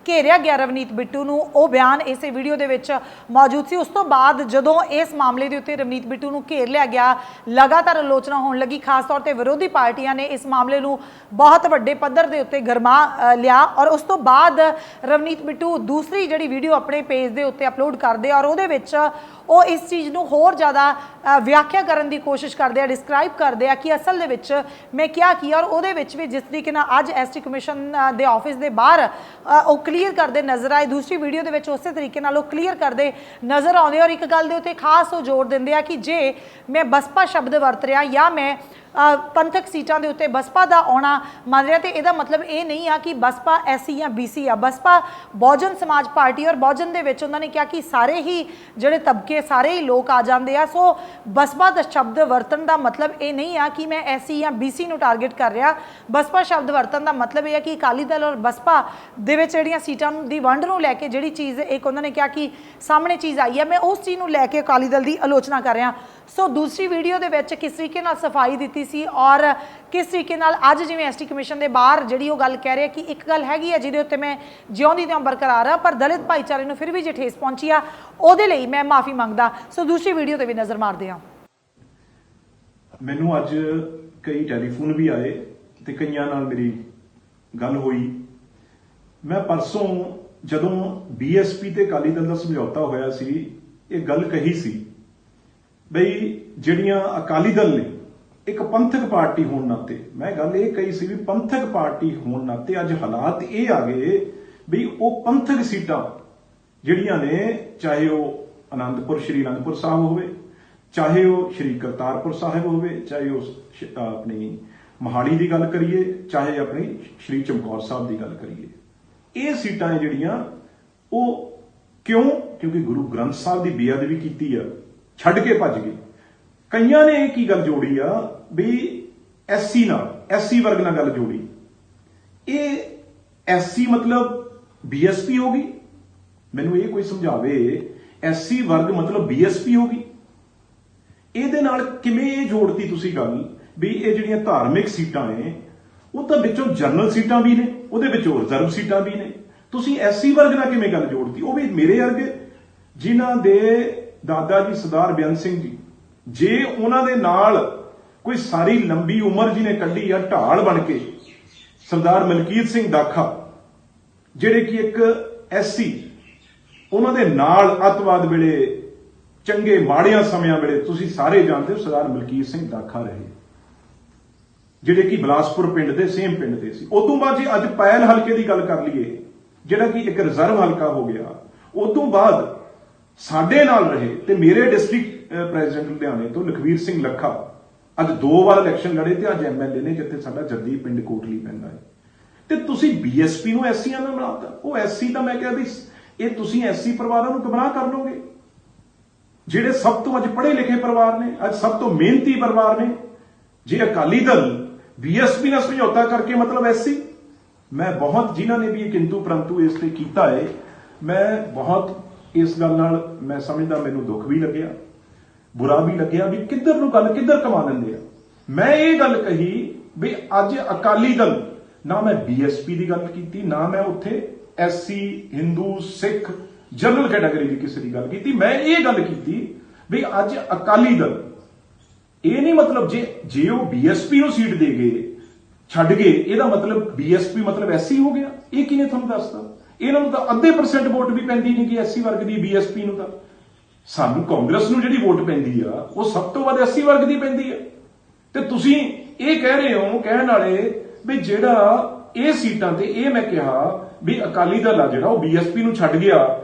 S1: ਘੇਰਿਆ ਗਿਆ ਰਵਨੀਤ ਬਿੱਟੂ ਨੂੰ, ਉਹ ਬਿਆਨ ਇਸੇ ਵੀਡੀਓ ਦੇ ਵਿੱਚ ਮੌਜੂਦ ਸੀ। ਉਸ ਤੋਂ ਬਾਅਦ ਜਦੋਂ ਇਸ ਮਾਮਲੇ ਦੇ ਉੱਤੇ ਰਵਨੀਤ ਬਿੱਟੂ ਨੂੰ ਘੇਰ ਲਿਆ ਗਿਆ, ਲਗਾਤਾਰ ਆਲੋਚਨਾ ਹੋਣ ਲੱਗੀ, ਖਾਸ ਤੌਰ ਤੇ ਵਿਰੋਧੀ ਪਾਰਟੀਆਂ ਨੇ ਇਸ ਮਾਮਲੇ ਨੂੰ ਬਹੁਤ ਵੱਡੇ ਪੱਧਰ ਦੇ ਉੱਤੇ ਗਰਮਾ ਲਿਆ ਔਰ ਉਸ ਤੋਂ ਬਾਅਦ ਰਵਨੀਤ ਬਿੱਟੂ ਦੂਸਰੀ ਜਿਹੜੀ ਵੀਡੀਓ ਆਪਣੇ ਪੇਜ ਦੇ ਉੱਤੇ ਅਪਲੋਡ ਕਰਦੇ ਔਰ ਉਹਦੇ ਵਿੱਚ ਉਹ ਇਸ ਚੀਜ਼ ਨੂੰ ਹੋਰ ਜ਼ਿਆਦਾ ਵਿਆਖਿਆ ਕਰਨ ਦੀ ਕੋਸ਼ਿਸ਼ ਕਰਦੇ ਆ, ਡਿਸਕ੍ਰਾਈਬ ਕਰਦੇ ਆ ਕਿ ਅਸਲ ਦੇ ਵਿੱਚ ਮੈਂ ਕਿਹਾ ਕੀ ਔਰ ਉਹਦੇ ਵਿੱਚ ਵੀ ਜਿਸ ਤਰੀਕੇ ਨਾਲ ਅੱਜ ਐਸਟੀ ਕਮਿਸ਼ਨ ਦੇ ਆਫਿਸ ਦੇ ਬਾਹਰ ਉਹ ਕਲੀਅਰ ਕਰਦੇ ਨਜ਼ਰ ਆਏ, ਦੂਸਰੀ ਵੀਡੀਓ ਦੇ ਵਿੱਚ ਉਸੇ ਤਰੀਕੇ ਨਾਲ ਉਹ ਕਲੀਅਰ ਕਰਦੇ ਨਜ਼ਰ ਆਉਂਦੇ ਔਰ ਇੱਕ ਗੱਲ ਦੇ ਉੱਤੇ ਖਾਸ ਉਹ ਜ਼ੋਰ ਦਿੰਦੇ ਆ ਕਿ ਜੇ ਮੈਂ ਬਸਪਾ ਸ਼ਬਦ ਵਰਤ ਰਿਹਾ ਜਾਂ ਮੈਂ ਪੰਥਕ ਸੀਟਾਂ ਦੇ ਉੱਤੇ ਬਸਪਾ ਦਾ ਆਉਣਾ ਮੰਨ ਰਿਹਾ ਤੇ ਇਹਦਾ ਮਤਲਬ ਇਹ ਨਹੀਂ ਆ ਕਿ ਬਸਪਾ ਐਸਸੀ ਜਾਂ ਬੀਸੀ ਆ। ਬਸਪਾ ਬਹੁਜਨ ਸਮਾਜ ਪਾਰਟੀ ਔਰ ਬਹੁਜਨ ਦੇ ਵਿੱਚ ਉਹਨਾਂ ਨੇ ਕਿਹਾ ਕਿ ਸਾਰੇ ਹੀ ਜਿਹੜੇ ਤਬਕੇ ਸਾਰੇ ਹੀ ਲੋਕ ਆ ਜਾਂਦੇ ਆ। ਸੋ ਬਸਪਾ ਦਾ ਸ਼ਬਦ ਵਰਤਣ ਦਾ ਮਤਲਬ ਇਹ ਨਹੀਂ ਆ ਕਿ ਮੈਂ ਐਸਸੀ ਜਾਂ ਬੀਸੀ ਨੂੰ ਟਾਰਗੇਟ ਕਰ ਰਿਹਾ। ਬਸਪਾ ਸ਼ਬਦ ਵਰਤਣ ਦਾ ਮਤਲਬ ਇਹ ਹੈ ਕਿ ਅਕਾਲੀ ਦਲ ਔਰ ਬਸਪਾ ਦੇ ਵਿੱਚ ਜਿਹੜੀਆਂ ਸੀਟਾਂ ਦੀ ਵੰਡ ਨੂੰ ਲੈ ਕੇ ਜਿਹੜੀ ਚੀਜ਼ ਇੱਕ ਉਹਨਾਂ ਨੇ ਕਿਹਾ ਕਿ ਸਾਹਮਣੇ ਚੀਜ਼ ਆਈ ਹੈ, ਮੈਂ ਉਸ ਚੀਜ਼ ਨੂੰ ਲੈ ਕੇ ਅਕਾਲੀ ਦਲ ਦੀ ਆਲੋਚਨਾ ਕਰ ਰਿਹਾ। ਸੋ ਦੂਸਰੀ ਵੀਡੀਓ ਦੇ ਵਿੱਚ ਕਿਸ ਤਰੀਕੇ ਨਾਲ ਸਫਾਈ ਦਿੱਤੀ ਸੀ ਔਰ ਕਿਸ ਤਰੀਕੇ ਨਾਲ ਅੱਜ ਜਿਵੇਂ ਐਸਟੀ ਕਮਿਸ਼ਨ ਦੇ ਬਾਹਰ ਜਿਹੜੀ ਉਹ ਗੱਲ ਕਹਿ ਰਿਹਾ ਕਿ ਇੱਕ ਗੱਲ ਹੈਗੀ ਹੈ ਜਿਹਦੇ ਉੱਤੇ ਮੈਂ ਜਿਉਂਦੀ ਤਿਉਂ ਬਰਕਰਾਰ ਆ, ਪਰ ਦਲਿਤ ਭਾਈਚਾਰੇ ਨੂੰ ਫਿਰ ਵੀ ਜੇ ਠੇਸ ਪਹੁੰਚੀ ਆ ਉਹਦੇ ਲਈ ਮੈਂ ਮਾਫੀ ਮੰਗਦਾ। ਸੋ ਦੂਸਰੀ ਵੀਡੀਓ ਤੇ ਵੀ ਨਜ਼ਰ ਮਾਰਦੇ ਹਾਂ।
S5: ਮੈਨੂੰ ਅੱਜ ਕਈ ਟੈਲੀਫੋਨ ਵੀ ਆਏ ਤੇ ਕਈਆਂ ਨਾਲ ਮੇਰੀ ਗੱਲ ਹੋਈ। ਮੈਂ ਪਰਸੋਂ ਜਦੋਂ ਬੀਐਸਪੀ ਤੇ ਅਕਾਲੀ ਦਲ ਦਾ ਸਮਝੌਤਾ ਹੋਇਆ ਸੀ ਇਹ ਗੱਲ ਕਹੀ ਸੀ ਬਈ ਜਿਹੜੀਆਂ ਅਕਾਲੀ ਦਲ ਨੇ ਇੱਕ ਪੰਥਕ ਪਾਰਟੀ ਹੋਣ ਨਾਤੇ, ਮੈਂ ਗੱਲ ਇਹ ਕਹੀ ਸੀ ਵੀ ਪੰਥਕ ਪਾਰਟੀ ਹੋਣ ਨਾਤੇ ਅੱਜ ਹਾਲਾਤ ਇਹ ਆ ਗਏ ਵੀ ਉਹ ਪੰਥਕ ਸੀਟਾਂ ਜਿਹੜੀਆਂ ਨੇ, ਚਾਹੇ ਉਹ ਸ਼੍ਰੀ ਅਨੰਦਪੁਰ ਸਾਹਿਬ ਹੋਵੇ, ਚਾਹੇ ਉਹ ਸ਼੍ਰੀ ਕਰਤਾਰਪੁਰ ਸਾਹਿਬ ਹੋਵੇ, ਚਾਹੇ ਉਹ ਆਪਣੀ ਮੋਹਾਲੀ ਦੀ ਗੱਲ ਕਰੀਏ, ਚਾਹੇ ਆਪਣੀ ਸ਼੍ਰੀ ਚਮਕੌਰ ਸਾਹਿਬ ਦੀ ਗੱਲ ਕਰੀਏ, ਇਹ ਸੀਟਾਂ ਜਿਹੜੀਆਂ ਉਹ ਕਿਉਂਕਿ ਗੁਰੂ ਗ੍ਰੰਥ ਸਾਹਿਬ ਦੀ ਬੇਅਦਬੀ ਕੀਤੀ ਆ, ਛੱਡ ਕੇ ਭੱਜ ਗਏ। ਕਈਆਂ ਨੇ ਇਹ ਕੀ ਗੱਲ ਜੋੜੀ ਆ ਵੀ ਐਸਸੀ ਨਾਲ, ਐਸਸੀ ਵਰਗ ਨਾਲ ਗੱਲ ਜੋੜੀ। ਇਹ ਐਸਸੀ ਮਤਲਬ ਬੀਐਸਪੀ ਹੋ ਗਈ? ਮੈਨੂੰ ਇਹ ਕੋਈ ਸਮਝਾਵੇ, ਐਸਸੀ ਵਰਗ ਮਤਲਬ ਬੀਐਸਪੀ ਹੋ ਗਈ? ਇਹਦੇ ਨਾਲ ਕਿਵੇਂ ਇਹ ਜੋੜਤੀ ਤੁਸੀਂ ਗੱਲ ਵੀ ਇਹ ਜਿਹੜੀਆਂ ਧਾਰਮਿਕ ਸੀਟਾਂ ਨੇ ਉਹ ਤਾਂ ਵਿੱਚੋਂ ਜਨਰਲ ਸੀਟਾਂ ਵੀ ਨੇ, ਉਹਦੇ ਵਿੱਚੋਂ ਰਿਜ਼ਰਵ ਸੀਟਾਂ ਵੀ ਨੇ, ਤੁਸੀਂ ਐਸਸੀ ਵਰਗ ਨਾਲ ਕਿਵੇਂ ਗੱਲ ਜੋੜਤੀ? ਉਹ ਵੀ ਮੇਰੇ ਵਰਗੇ ਜਿਨ੍ਹਾਂ ਦੇ ਦਾਦਾ ਜੀ ਸਰਦਾਰ ਬੇਅੰਤ ਸਿੰਘ ਜੀ, ਜੇ ਉਹਨਾਂ ਦੇ ਨਾਲ ਕੋਈ ਸਾਰੀ ਲੰਬੀ ਉਮਰ ਜਿਹਨੇ ਕੱਢੀ ਆ ਢਾਲ ਬਣ ਕੇ, ਸਰਦਾਰ ਮਲਕੀਤ ਸਿੰਘ ਦਾਖਾ ਜਿਹੜੇ ਕਿ ਇੱਕ ਐਸਸੀ, ਉਹਨਾਂ ਦੇ ਨਾਲ ਅੱਤਵਾਦ ਵੇਲੇ ਚੰਗੇ ਮਾੜਿਆਂ ਸਮਿਆਂ ਵੇਲੇ ਤੁਸੀਂ ਸਾਰੇ ਜਾਣਦੇ ਹੋ ਸਰਦਾਰ ਮਲਕੀਤ ਸਿੰਘ ਦਾਖਾ ਰਹੇ, ਜਿਹੜੇ ਕਿ ਬਿਲਾਸਪੁਰ ਪਿੰਡ ਦੇ ਸੇਮ ਪਿੰਡ ਦੇ ਸੀ। ਉਦੋਂ ਬਾਅਦ ਜੇ ਅੱਜ ਪੈਲ ਹਲਕੇ ਦੀ ਗੱਲ ਕਰ ਲਈਏ ਜਿਹੜਾ ਕਿ ਇੱਕ ਰਿਜ਼ਰਵ ਹਲਕਾ ਹੋ ਗਿਆ, ਉਦੋਂ ਬਾਅਦ ਸਾਡੇ ਨਾਲ ਰਹੇ ਤੇ ਮੇਰੇ ਡਿਸਟ੍ਰਿਕਟ ਪ੍ਰੈਜ਼ੀਡੈਂਟ ਲੁਧਿਆਣੇ ਤੋਂ ਲਖਵੀਰ ਸਿੰਘ ਲੱਖਾ ਅੱਜ 2 ਵਾਰ ਇਲੈਕਸ਼ਨ ਲੜੇ ਤੇ ਅੱਜ ਐਮਐਲਏ ਨੇ ਜਿੱਥੇ ਸਾਡਾ ਜੱਦੀ ਪਿੰਡ ਕੋਟਲੀ ਪੈਂਦਾ ਹੈ। ਤੇ ਤੁਸੀਂ ਬੀਐਸਪੀ ਨੂੰ ਐਸਸੀਆਂ ਨਾਲ ਬਣਾਤਾ। ਉਹ ਐਸਸੀ ਤਾਂ ਮੈਂ ਕਿਹਾ ਵੀ ਇਹ ਤੁਸੀਂ ਐਸਸੀ ਪਰਿਵਾਰਾਂ ਨੂੰ ਗੁੰਮਰਾਹ ਕਰ ਲਓਗੇ, ਜਿਹੜੇ ਸਭ ਤੋਂ ਅੱਜ ਪੜ੍ਹੇ ਲਿਖੇ ਪਰਿਵਾਰ ਨੇ, ਅੱਜ ਸਭ ਤੋਂ ਮਿਹਨਤੀ ਪਰਿਵਾਰ ਨੇ। ਜੇ ਅਕਾਲੀ ਦਲ ਬੀਐਸਪੀ ਨਾਲ ਸਮਝੌਤਾ ਕਰਕੇ ਮਤਲਬ ਐਸਸੀ, ਮੈਂ ਬਹੁਤ ਜਿਨ੍ਹਾਂ ਨੇ ਵੀ ਇਹ ਕਿੰਤੂ ਪਰੰਤੂ ਇਸ ਤੇ ਕੀਤਾ ਹੈ, ਮੈਂ ਬਹੁਤ ਇਸ ਗੱਲ ਨਾਲ ਮੈਂ ਸਮਝਦਾ ਮੈਨੂੰ ਦੁੱਖ ਵੀ ਲੱਗਿਆ, ਬੁਰਾ ਵੀ ਲੱਗਿਆ ਵੀ ਕਿੱਧਰ ਨੂੰ ਗੱਲ ਕਿੱਧਰ ਕਮਾ ਲੈਂਦੇ ਆ। ਮੈਂ ਇਹ ਗੱਲ ਕਹੀ ਵੀ ਅੱਜ ਅਕਾਲੀ ਦਲ, ਨਾ ਮੈਂ ਬੀਐਸਪੀ ਦੀ ਗੱਲ ਕੀਤੀ, ਨਾ ਮੈਂ ਉੱਥੇ ਐਸਸੀ, ਹਿੰਦੂ, ਸਿੱਖ, ਜਨਰਲ ਕੈਟਾਗਰੀ ਦੀ ਕਿਸੇ ਦੀ ਗੱਲ ਕੀਤੀ। ਮੈਂ ਇਹ ਗੱਲ ਕੀਤੀ ਵੀ ਅੱਜ ਅਕਾਲੀ ਦਲ, ਇਹ ਨਹੀਂ ਮਤਲਬ ਜੇ ਉਹ ਬੀਐਸਪੀ ਨੂੰ ਸੀਟ ਦੇ ਗਏ, ਛੱਡ ਗਏ, ਇਹਦਾ ਮਤਲਬ ਬੀਐਸਪੀ ਮਤਲਬ ਐਸਸੀ ਹੋ ਗਿਆ? ਇਹ ਕਿਹਨੇ ਤੁਹਾਨੂੰ ਦੱਸਦਾ? ਇਹਨਾਂ ਨੂੰ ਤਾਂ ਅੱਧੇ % ਵੋਟ ਵੀ ਪੈਂਦੀ ਨਹੀਂ ਕਿ ਐਸਸੀ ਵਰਗ ਦੀ, ਬੀਐਸਪੀ ਨੂੰ ਤਾਂ। ਸਾਨੂੰ ਕਾਂਗਰਸ ਨੂੰ ਜਿਹੜੀ ਵੋਟ ਪੈਂਦੀ ਆ ਉਹ ਸਭ ਤੋਂ ਵੱਧ ਐਸਸੀ ਵਰਗ ਦੀ ਪੈਂਦੀ ਆ। ਤੇ ਤੁਸੀਂ ਇਹ ਕਹਿ ਰਹੇ ਹੋ, ਕਹਿਣ ਵਾਲੇ ਵੀ ਜਿਹੜਾ ਇਹ ਸੀਟਾਂ ਤੇ ਇਹ ਮੈਂ ਕਿਹਾ ਵੀ ਅਕਾਲੀ ਦਲ ਆ ਜਿਹੜਾ ਉਹ ਬੀਐਸਪੀ ਨੂੰ ਛੱਡ ਗਿਆ,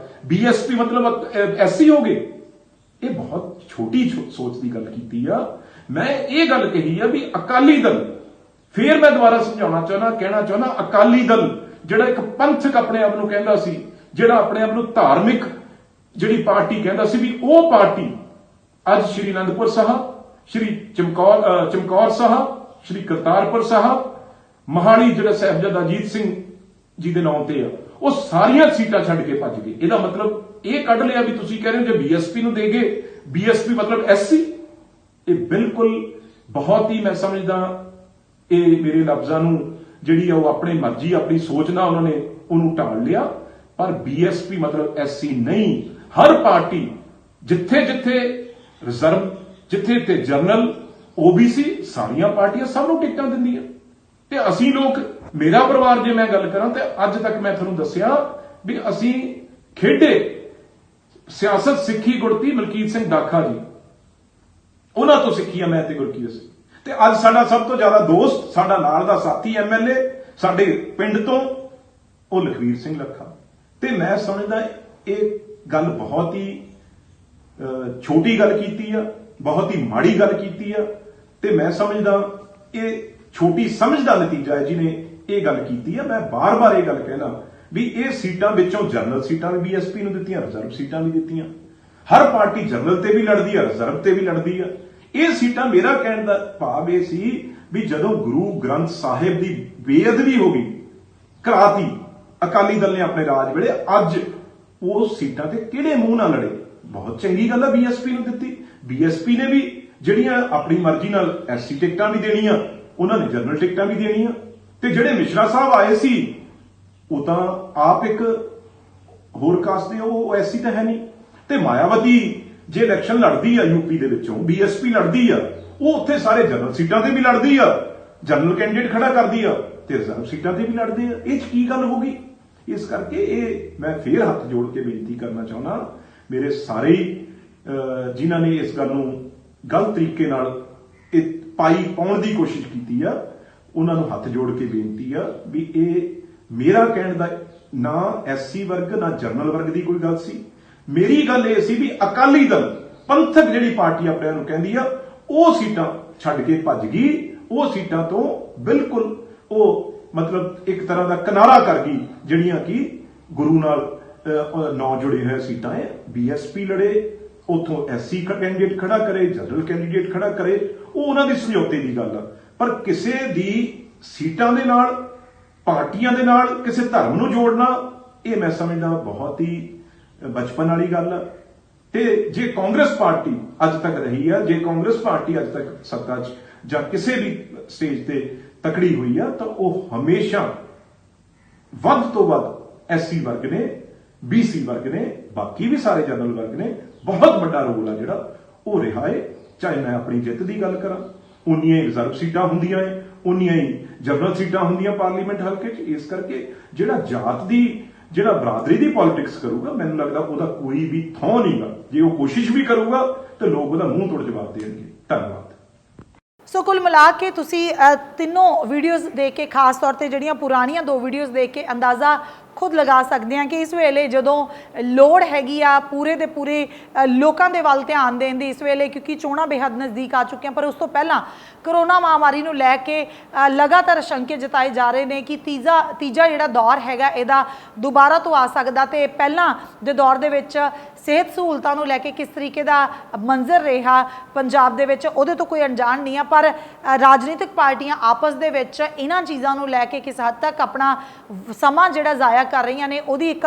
S5: ਬੀਐਸਪੀ ਮਤਲਬ ਐਸਸੀ ਹੋ ਗਏ। ਇਹ ਬਹੁਤ ਛੋਟੀ ਸੋਚ ਦੀ ਗੱਲ ਕੀਤੀ ਆ। ਮੈਂ ਇਹ ਗੱਲ ਕਹੀ ਆ ਵੀ ਅਕਾਲੀ ਦਲ, ਫੇਰ ਮੈਂ ਦੁਬਾਰਾ ਸਮਝਾਉਣਾ ਚਾਹੁੰਦਾ, ਕਹਿਣਾ ਚਾਹੁੰਦਾ, ਅਕਾਲੀ ਦਲ ਜਿਹੜਾ ਇੱਕ ਪੰਥਕ ਆਪਣੇ ਆਪ ਨੂੰ ਕਹਿੰਦਾ ਸੀ, ਜਿਹੜਾ ਆਪਣੇ ਆਪ ਨੂੰ ਧਾਰਮਿਕ ਜਿਹੜੀ ਪਾਰਟੀ ਕਹਿੰਦਾ ਸੀ, ਵੀ ਉਹ ਪਾਰਟੀ ਅੱਜ ਸ਼੍ਰੀ ਅਨੰਦਪੁਰ ਸਾਹਿਬ,
S6: ਸ਼੍ਰੀ ਚਮਕੌਰ ਸਾਹਿਬ, ਸ਼੍ਰੀ ਕਰਤਾਰਪੁਰ ਸਾਹਿਬ, ਮਹਾਲੀ ਜਿਹੜਾ ਸਾਹਿਬਜ਼ਾਦਾ ਅਜੀਤ ਸਿੰਘ ਜੀ ਦੇ ਨਾਮ ਤੇ ਆ, ਉਹ ਸਾਰੀਆਂ ਸੀਟਾਂ ਛੱਡ ਕੇ ਭੱਜ ਗਏ। ਇਹਦਾ ਮਤਲਬ ਇਹ ਕੱਢ ਲਿਆ ਵੀ ਤੁਸੀਂ ਕਹਿ ਰਹੇ ਹੋ ਜੇ ਬੀਐਸਪੀ ਨੂੰ ਦੇਗੇ, ਬੀਐਸਪੀ ਮਤਲਬ ਐਸਸੀ। ਇਹ ਬਿਲਕੁਲ ਬਹੁਤ ਹੀ ਮੈਂ ਸਮਝਦਾ ਇਹ ਮੇਰੇ ਲਫ਼ਜ਼ਾਂ ਨੂੰ ਜਿਹੜੀ ਆ ਉਹ ਆਪਣੀ ਮਰਜ਼ੀ ਆਪਣੀ ਸੋਚ ਨਾਲ ਉਹਨਾਂ ਨੇ ਉਹਨੂੰ ਢਾਲ ਲਿਆ, ਪਰ ਬੀਐਸਪੀ ਮਤਲਬ ਐਸਸੀ ਨਹੀਂ। ਹਰ ਪਾਰਟੀ ਜਿੱਥੇ ਜਿੱਥੇ ਰਿਜ਼ਰਵ, ਜਿੱਥੇ ਜਿੱਥੇ ਜਨਰਲ, ਓਬੀਸੀ, ਸਾਰੀਆਂ ਪਾਰਟੀਆਂ ਸਭ ਨੂੰ ਟਿਕਟਾਂ ਦਿੰਦੀਆਂ। ਤੇ ਅਸੀਂ ਲੋਕ, ਮੇਰਾ ਪਰਿਵਾਰ ਜੇ ਮੈਂ ਗੱਲ ਕਰਾਂ ਤੇ ਅੱਜ ਤੱਕ ਮੈਂ ਤੁਹਾਨੂੰ ਦੱਸਿਆ ਵੀ ਅਸੀਂ ਖੇਡੇ ਸਿਆਸਤ ਸਿੱਖੀ ਗੁਰਤੀ ਮਲਕੀਤ ਸਿੰਘ ਦਾਖਾ ਜੀ, ਉਹਨਾਂ ਤੋਂ ਸਿੱਖੀ ਆ ਮੈਂ ਤੇ ਗੁਰਕੀਰਤ ਸਿੰਘ। ਤੇ ਅੱਜ ਸਾਡਾ ਸਭ ਤੋਂ ਜ਼ਿਆਦਾ ਦੋਸਤ, ਸਾਡਾ ਨਾਲ ਦਾ ਸਾਥੀ ਐਮਐਲਏ ਸਾਡੇ ਪਿੰਡ ਤੋਂ, ਉਹ ਲਖਵੀਰ ਸਿੰਘ ਲੱਖਾ। ਤੇ ਮੈਂ ਸਮਝਦਾ ਇਹ ਗੱਲ ਬਹੁਤ ਹੀ ਛੋਟੀ ਗੱਲ ਕੀਤੀ ਆ, ਬਹੁਤ ਹੀ ਮਾੜੀ ਗੱਲ ਕੀਤੀ ਆ। ਤੇ ਮੈਂ ਸਮਝਦਾ ਇਹ ਛੋਟੀ ਸਮਝ ਦਾ ਨਤੀਜਾ ਹੈ ਜਿਹਨੇ ਇਹ ਗੱਲ ਕੀਤੀ ਆ। ਮੈਂ ਬਾਰ-ਬਾਰ ਇਹ ਗੱਲ ਕਹਿਣਾ ਵੀ ਇਹ ਸੀਟਾਂ ਵਿੱਚੋਂ ਜਨਰਲ ਸੀਟਾਂ ਵੀ ਬੀਐਸਪੀ ਨੂੰ ਦਿੱਤੀਆਂ, ਰਿਜ਼ਰਵ ਸੀਟਾਂ ਵੀ ਦਿੱਤੀਆਂ। ਹਰ ਪਾਰਟੀ ਜਨਰਲ ਤੇ ਵੀ ਲੜਦੀ ਆ, ਰਿਜ਼ਰਵ ਤੇ ਵੀ ਲੜਦੀ ਆ। ਇਹ ਸੀਟਾਂ, ਮੇਰਾ ਕਹਿਣ ਦਾ ਭਾਵ ਇਹ ਸੀ ਵੀ ਜਦੋਂ ਗੁਰੂ ਗ੍ਰੰਥ ਸਾਹਿਬ ਦੀ ਬੇਅਦਬੀ ਹੋ ਗਈ, ਕਰਾਤੀ ਅਕਾਲੀ ਦਲ ਨੇ ਆਪਣੇ ਰਾਜ ਵੇਲੇ, ਅੱਜ ਉਹ ਸੀਟਾਂ ਤੇ ਕਿਹੜੇ ਮੂੰਹ ਨਾਲ ਲੜੇ। ਬਹੁਤ ਚੰਗੀ ਗੱਲ ਆ ਬੀਐਸਪੀ ਨੂੰ ਦਿੱਤੀ। ਬੀਐਸਪੀ ਨੇ ਵੀ ਜਿਹੜੀਆਂ ਆਪਣੀ ਮਰਜ਼ੀ ਨਾਲ ਐਸਸੀ ਟਿਕਟਾਂ ਵੀ ਦੇਣੀਆਂ, ਉਹਨਾਂ ਨੇ ਜਨਰਲ ਟਿਕਟਾਂ ਵੀ ਦੇਣੀਆਂ। ਤੇ ਜਿਹੜੇ ਮਿਸ਼ਰਾ ਸਾਹਿਬ ਆਏ ਸੀ ਉਹ ਤਾਂ ਆਪ ਇੱਕ ਹੋਰ ਕਾਸਟ ਦੇ, ਉਹ ਐਸਸੀ ਤਾਂ ਹੈ ਨਹੀਂ। ਤੇ ਮਾਇਆਵਤੀ ਜੇ ਇਲੈਕਸ਼ਨ ਲੜਦੀ ਆ ਯੂਪੀ ਦੇ ਵਿੱਚੋਂ, ਬੀਐਸਪੀ ਲੜਦੀ ਆ, ਉਹ ਉੱਥੇ ਸਾਰੇ ਜਨਰਲ ਸੀਟਾਂ ਤੇ ਵੀ ਲੜਦੀ ਆ, ਜਨਰਲ ਕੈਂਡੀਡੇਟ ਖੜਾ ਕਰਦੀ ਆ, ਤੇ ਰਿਜ਼ਰਵ ਸੀਟਾਂ ਤੇ ਵੀ ਲੜਦੇ ਆ। ਇਹ 'ਚ ਕੀ ਗੱਲ ਹੋ ਗਈ? ਇਸ ਕਰਕੇ ਇਹ ਮੈਂ ਫੇਰ ਹੱਥ ਜੋੜ ਕੇ ਬੇਨਤੀ ਕਰਨਾ ਚਾਹੁੰਦਾ, ਮੇਰੇ ਸਾਰੇ ਜਿਨ੍ਹਾਂ ਨੇ ਇਸ ਗੱਲ ਨੂੰ ਗਲਤ ਤਰੀਕੇ ਨਾਲ ਇਹ ਪਾਉਣ ਦੀ ਕੋਸ਼ਿਸ਼ ਕੀਤੀ ਆ, ਉਹਨਾਂ ਨੂੰ ਹੱਥ ਜੋੜ ਕੇ ਬੇਨਤੀ ਆ ਵੀ ਇਹ ਮੇਰਾ ਕਹਿਣ ਦਾ ਨਾ ਐਸਸੀ ਵਰਗ ਨਾ ਜਨਰਲ ਵਰਗ ਦੀ ਕੋਈ ਗੱਲ ਸੀ। ਮੇਰੀ ਗੱਲ ਇਹ ਸੀ ਵੀ ਅਕਾਲੀ ਦਲ ਪੰਥਕ ਜਿਹੜੀ ਪਾਰਟੀ ਆਪਣੇ ਨੂੰ ਕਹਿੰਦੀ ਆ, ਉਹ ਸੀਟਾਂ ਛੱਡ ਕੇ ਭੱਜ ਗਈ। ਉਹ ਸੀਟਾਂ ਤੋਂ ਬਿਲਕੁਲ ਉਹ ਮਤਲਬ ਇੱਕ ਤਰ੍ਹਾਂ ਦਾ ਕਿਨਾਰਾ ਕਰ ਗਈ, ਜਿਹੜੀਆਂ ਕਿ ਗੁਰੂ ਨਾਲ ਨਾ ਜੁੜੇ ਹੋਏ ਸੀਟਾਂ ਹੈ। ਬੀਐਸਪੀ ਲੜੇ, ਉਥੋਂ ਐਸਸੀ ਕੈਂਡੀਡੇਟ ਖੜਾ ਕਰੇ, ਜਨਰਲ ਕੈਂਡੀਡੇਟ ਖੜਾ ਕਰੇ, ਉਹ ਉਹਨਾਂ ਦੀ ਸਮਝੌਤੇ ਦੀ ਗੱਲ ਆ। ਪਰ ਕਿਸੇ ਦੀ ਸੀਟਾਂ ਦੇ ਨਾਲ, ਪਾਰਟੀਆਂ ਦੇ ਨਾਲ ਕਿਸੇ ਧਰਮ ਨੂੰ ਜੋੜਨਾ, ਇਹ ਮੈਂ ਸਮਝਦਾ ਬਹੁਤ ਹੀ ਬਚਪਨ ਵਾਲੀ ਗੱਲ ਆ। ਤੇ ਜੇ ਕਾਂਗਰਸ ਪਾਰਟੀ ਅੱਜ ਤੱਕ ਰਹੀ ਆ, ਜੇ ਕਾਂਗਰਸ ਪਾਰਟੀ ਅੱਜ ਤੱਕ ਸੱਤਾ 'ਚ ਜਾਂ ਕਿਸੇ ਵੀ ਸਟੇਜ ਤੇ ਤਕੜੀ ਹੋਈ ਆ, ਤਾਂ ਉਹ ਹਮੇਸ਼ਾ ਵੱਧ ਤੋਂ ਵੱਧ ਐਸਸੀ ਵਰਗ ਨੇ, ਬੀਸੀ ਵਰਗ ਨੇ, ਬਾਕੀ ਵੀ ਸਾਰੇ ਜਨਰਲ ਵਰਗ ਨੇ ਬਹੁਤ ਵੱਡਾ ਰੋਲ ਆ ਜਿਹੜਾ ਉਹ ਰਿਹਾ ਹੈ। ਚਾਹੇ ਮੈਂ ਆਪਣੀ ਜਿੱਤ ਦੀ ਗੱਲ ਕਰਾਂ, ਉਨੀਆਂ ਹੀ ਰਿਜ਼ਰਵ ਸੀਟਾਂ ਹੁੰਦੀਆਂ ਏ, ਉਨੀਆਂ ਹੀ ਜਨਰਲ ਸੀਟਾਂ ਹੁੰਦੀਆਂ ਪਾਰਲੀਮੈਂਟ ਹਲਕੇ 'ਚ। ਇਸ ਕਰਕੇ ਜਿਹੜਾ ਜਾਤ ਦੀ, ਜਿਹੜਾ ਬਰਾਦਰੀ ਦੀ ਪੋਲਿਟਿਕਸ ਕਰੂਗਾ, ਮੈਨੂੰ ਲੱਗਦਾ ਉਹਦਾ ਕੋਈ ਵੀ ਥਾਂ ਨਹੀਂਗਾ। ਜੇ ਉਹ ਕੋਸ਼ਿਸ਼ ਵੀ ਕਰੂਗਾ ਤਾਂ ਲੋਕ ਉਹਦਾ ਮੂੰਹ ਤੋੜ ਜਵਾਬ ਦੇਣਗੇ। ਧੰਨਵਾਦ।
S1: ਸੋ ਕੁੱਲ ਮਿਲਾ ਕੇ ਤੁਸੀਂ ਤਿੰਨੋਂ ਵੀਡੀਓਜ਼ ਦੇਖ ਕੇ, ਖਾਸ ਤੌਰ ਤੇ ਜਿਹੜੀਆਂ ਪੁਰਾਣੀਆਂ 2 ਵੀਡੀਓਜ਼ ਦੇਖ ਕੇ ਅੰਦਾਜ਼ਾ ਖੁਦ ਲਗਾ ਸਕਦੇ ਹਾਂ ਕਿ ਇਸ ਵੇਲੇ ਜਦੋਂ ਲੋੜ ਹੈਗੀ ਆ ਪੂਰੇ ਦੇ ਪੂਰੇ ਲੋਕਾਂ ਦੇ ਵੱਲ ਧਿਆਨ ਦੇਣ ਦੀ, ਇਸ ਵੇਲੇ ਕਿਉਂਕਿ ਚੋਣਾਂ ਬੇਹੱਦ ਨਜ਼ਦੀਕ ਆ ਚੁੱਕੀਆਂ, ਪਰ ਉਸ ਤੋਂ ਪਹਿਲਾਂ ਕਰੋਨਾ ਮਹਾਮਾਰੀ ਨੂੰ ਲੈ ਕੇ ਲਗਾਤਾਰ ਸ਼ੰਕੇ ਜਤਾਏ ਜਾ ਰਹੇ ਨੇ ਕਿ ਤੀਜਾ ਜਿਹੜਾ ਦੌਰ ਹੈਗਾ ਇਹਦਾ ਦੁਬਾਰਾ ਤੋਂ ਆ ਸਕਦਾ। ਤੇ ਪਹਿਲਾਂ ਦੇ ਦੌਰ ਦੇ ਵਿੱਚ ਸਿਹਤ ਸਹੂਲਤਾਂ ਨੂੰ ਲੈ ਕੇ ਕਿਸ ਤਰੀਕੇ ਦਾ ਮੰਜ਼ਰ ਰਿਹਾ ਪੰਜਾਬ ਦੇ ਵਿੱਚ, ਉਹਦੇ ਤੋਂ ਕੋਈ ਅਣਜਾਣ ਨਹੀਂ ਆ। ਪਰ ਰਾਜਨੀਤਿਕ ਪਾਰਟੀਆਂ ਆਪਸ ਦੇ ਵਿੱਚ ਇਹਨਾਂ ਚੀਜ਼ਾਂ ਨੂੰ ਲੈ ਕੇ ਕਿਸ ਹੱਦ ਤੱਕ ਆਪਣਾ ਸਮਾਂ ਜਿਹੜਾ ਜ਼ਾਇਆ ਕਰ ਰਹੀਆਂ ਨੇ, ਉਹਦੀ ਇੱਕ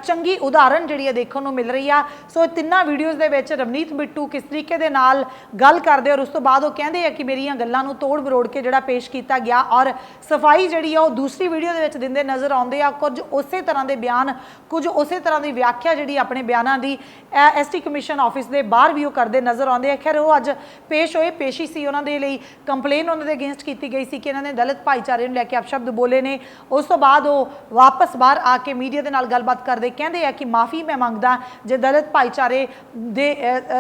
S1: ਚੰਗੀ ਉਦਾਹਰਨ ਜਿਹੜੀ ਹੈ ਦੇਖਣ ਨੂੰ ਮਿਲ ਰਹੀ ਆ। ਸੋ ਤਿੰਨਾਂ ਵੀਡੀਓਜ਼ ਦੇ ਵਿੱਚ ਰਵਨੀਤ ਬਿੱਟੂ ਕਿਸ ਤਰੀਕੇ ਦੇ ਨਾਲ ਗੱਲ ਕਰਦੇ, ਔਰ ਉਸ ਤੋਂ ਬਾਅਦ ਉਹ ਕਹਿੰਦੇ ਆ ਕਿ ਮੇਰੀਆਂ ਗੱਲਾਂ ਨੂੰ ਤੋੜ ਮਰੋੜ ਕੇ ਜਿਹੜਾ ਪੇਸ਼ ਕੀਤਾ ਗਿਆ, ਔਰ ਸਫਾਈ ਜਿਹੜੀ ਆ ਉਹ ਦੂਸਰੀ ਵੀਡੀਓ ਦੇ ਵਿੱਚ ਦਿੰਦੇ ਨਜ਼ਰ ਆਉਂਦੇ ਆ। ਕੁਝ ਉਸੇ ਤਰ੍ਹਾਂ ਦੇ ਬਿਆਨ, ਕੁਝ ਉਸੇ ਤਰ੍ਹਾਂ ਦੀ ਵਿਆਖਿਆ ਜਿਹੜੀ ਆਪਣੇ ਬਿਆਨਾਂ ਦੀ ਐਸਟੀ ਕਮਿਸ਼ਨ ਆਫਿਸ ਦੇ ਬਾਹਰ ਵੀ ਉਹ ਕਰਦੇ ਨਜ਼ਰ ਆਉਂਦੇ ਆ। ਖੈਰ ਉਹ ਅੱਜ ਪੇਸ਼ ਹੋਏ, ਪੇਸ਼ੀ ਸੀ ਉਹਨਾਂ ਦੇ ਲਈ, ਕੰਪਲੇਨ ਉਹਨਾਂ ਦੇ ਅਗੇਂਸਟ ਕੀਤੀ ਗਈ ਸੀ ਕਿ ਇਹਨਾਂ ਨੇ ਦਲਿਤ ਭਾਈਚਾਰੇ ਨੂੰ ਲੈ ਕੇ ਅਪਸ਼ਬਦ ਬੋਲੇ ਨੇ। ਉਸ ਤੋਂ ਬਾਅਦ ਉਹ ਵਾਪਸ ਬਾਹਰ ਆ ਕੇ ਮੀਡੀਆ ਦੇ ਨਾਲ ਗੱਲਬਾਤ ਕਰਦੇ ਕਹਿੰਦੇ ਆ ਕਿ ਮਾਫੀ ਮੈਂ ਮੰਗਦਾ ਜੇ ਦਲਿਤ ਭਾਈਚਾਰੇ ਦੇ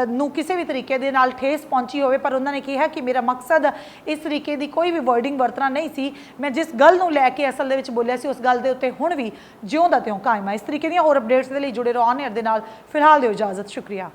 S1: ਨੂੰ ਕਿਸੇ ਵੀ ਤਰੀਕੇ ਦੇ ਨਾਲ ਠੇਸ ਪਹੁੰਚੀ ਹੋਵੇ, ਪਰ ਉਹਨਾਂ ਨੇ ਕਿਹਾ ਕਿ ਮੇਰਾ ਮਕਸਦ ਇਸ ਤਰੀਕੇ ਦੀ ਕੋਈ ਵੀ ਵਰਡਿੰਗ ਵਰਤਣਾ ਨਹੀਂ ਸੀ। ਮੈਂ ਜਿਸ ਗੱਲ ਨੂੰ ਲੈ ਕੇ ਅਸਲ ਦੇ ਵਿੱਚ ਬੋਲਿਆ ਸੀ ਉਸ ਗੱਲ ਦੇ ਉੱਤੇ ਹੁਣ ਵੀ ਜਿਉਂ ਦਾ ਤਿਉਂ ਕਾਇਮ ਹੈ। ਇਸ ਤਰੀਕੇ ਦੀਆਂ ਹੋਰ ਅਪਡੇਟਸ ਦੇ ਲਈ ਜੁੜੇ ਰਹੋ ਔਨ 에ਅਰ ਦੇ ਨਾਲ। ਫਿਲਹਾਲ ਦਿਓ ਇਜਾਜ਼ਤ, ਸ਼ੁਕਰੀਆ।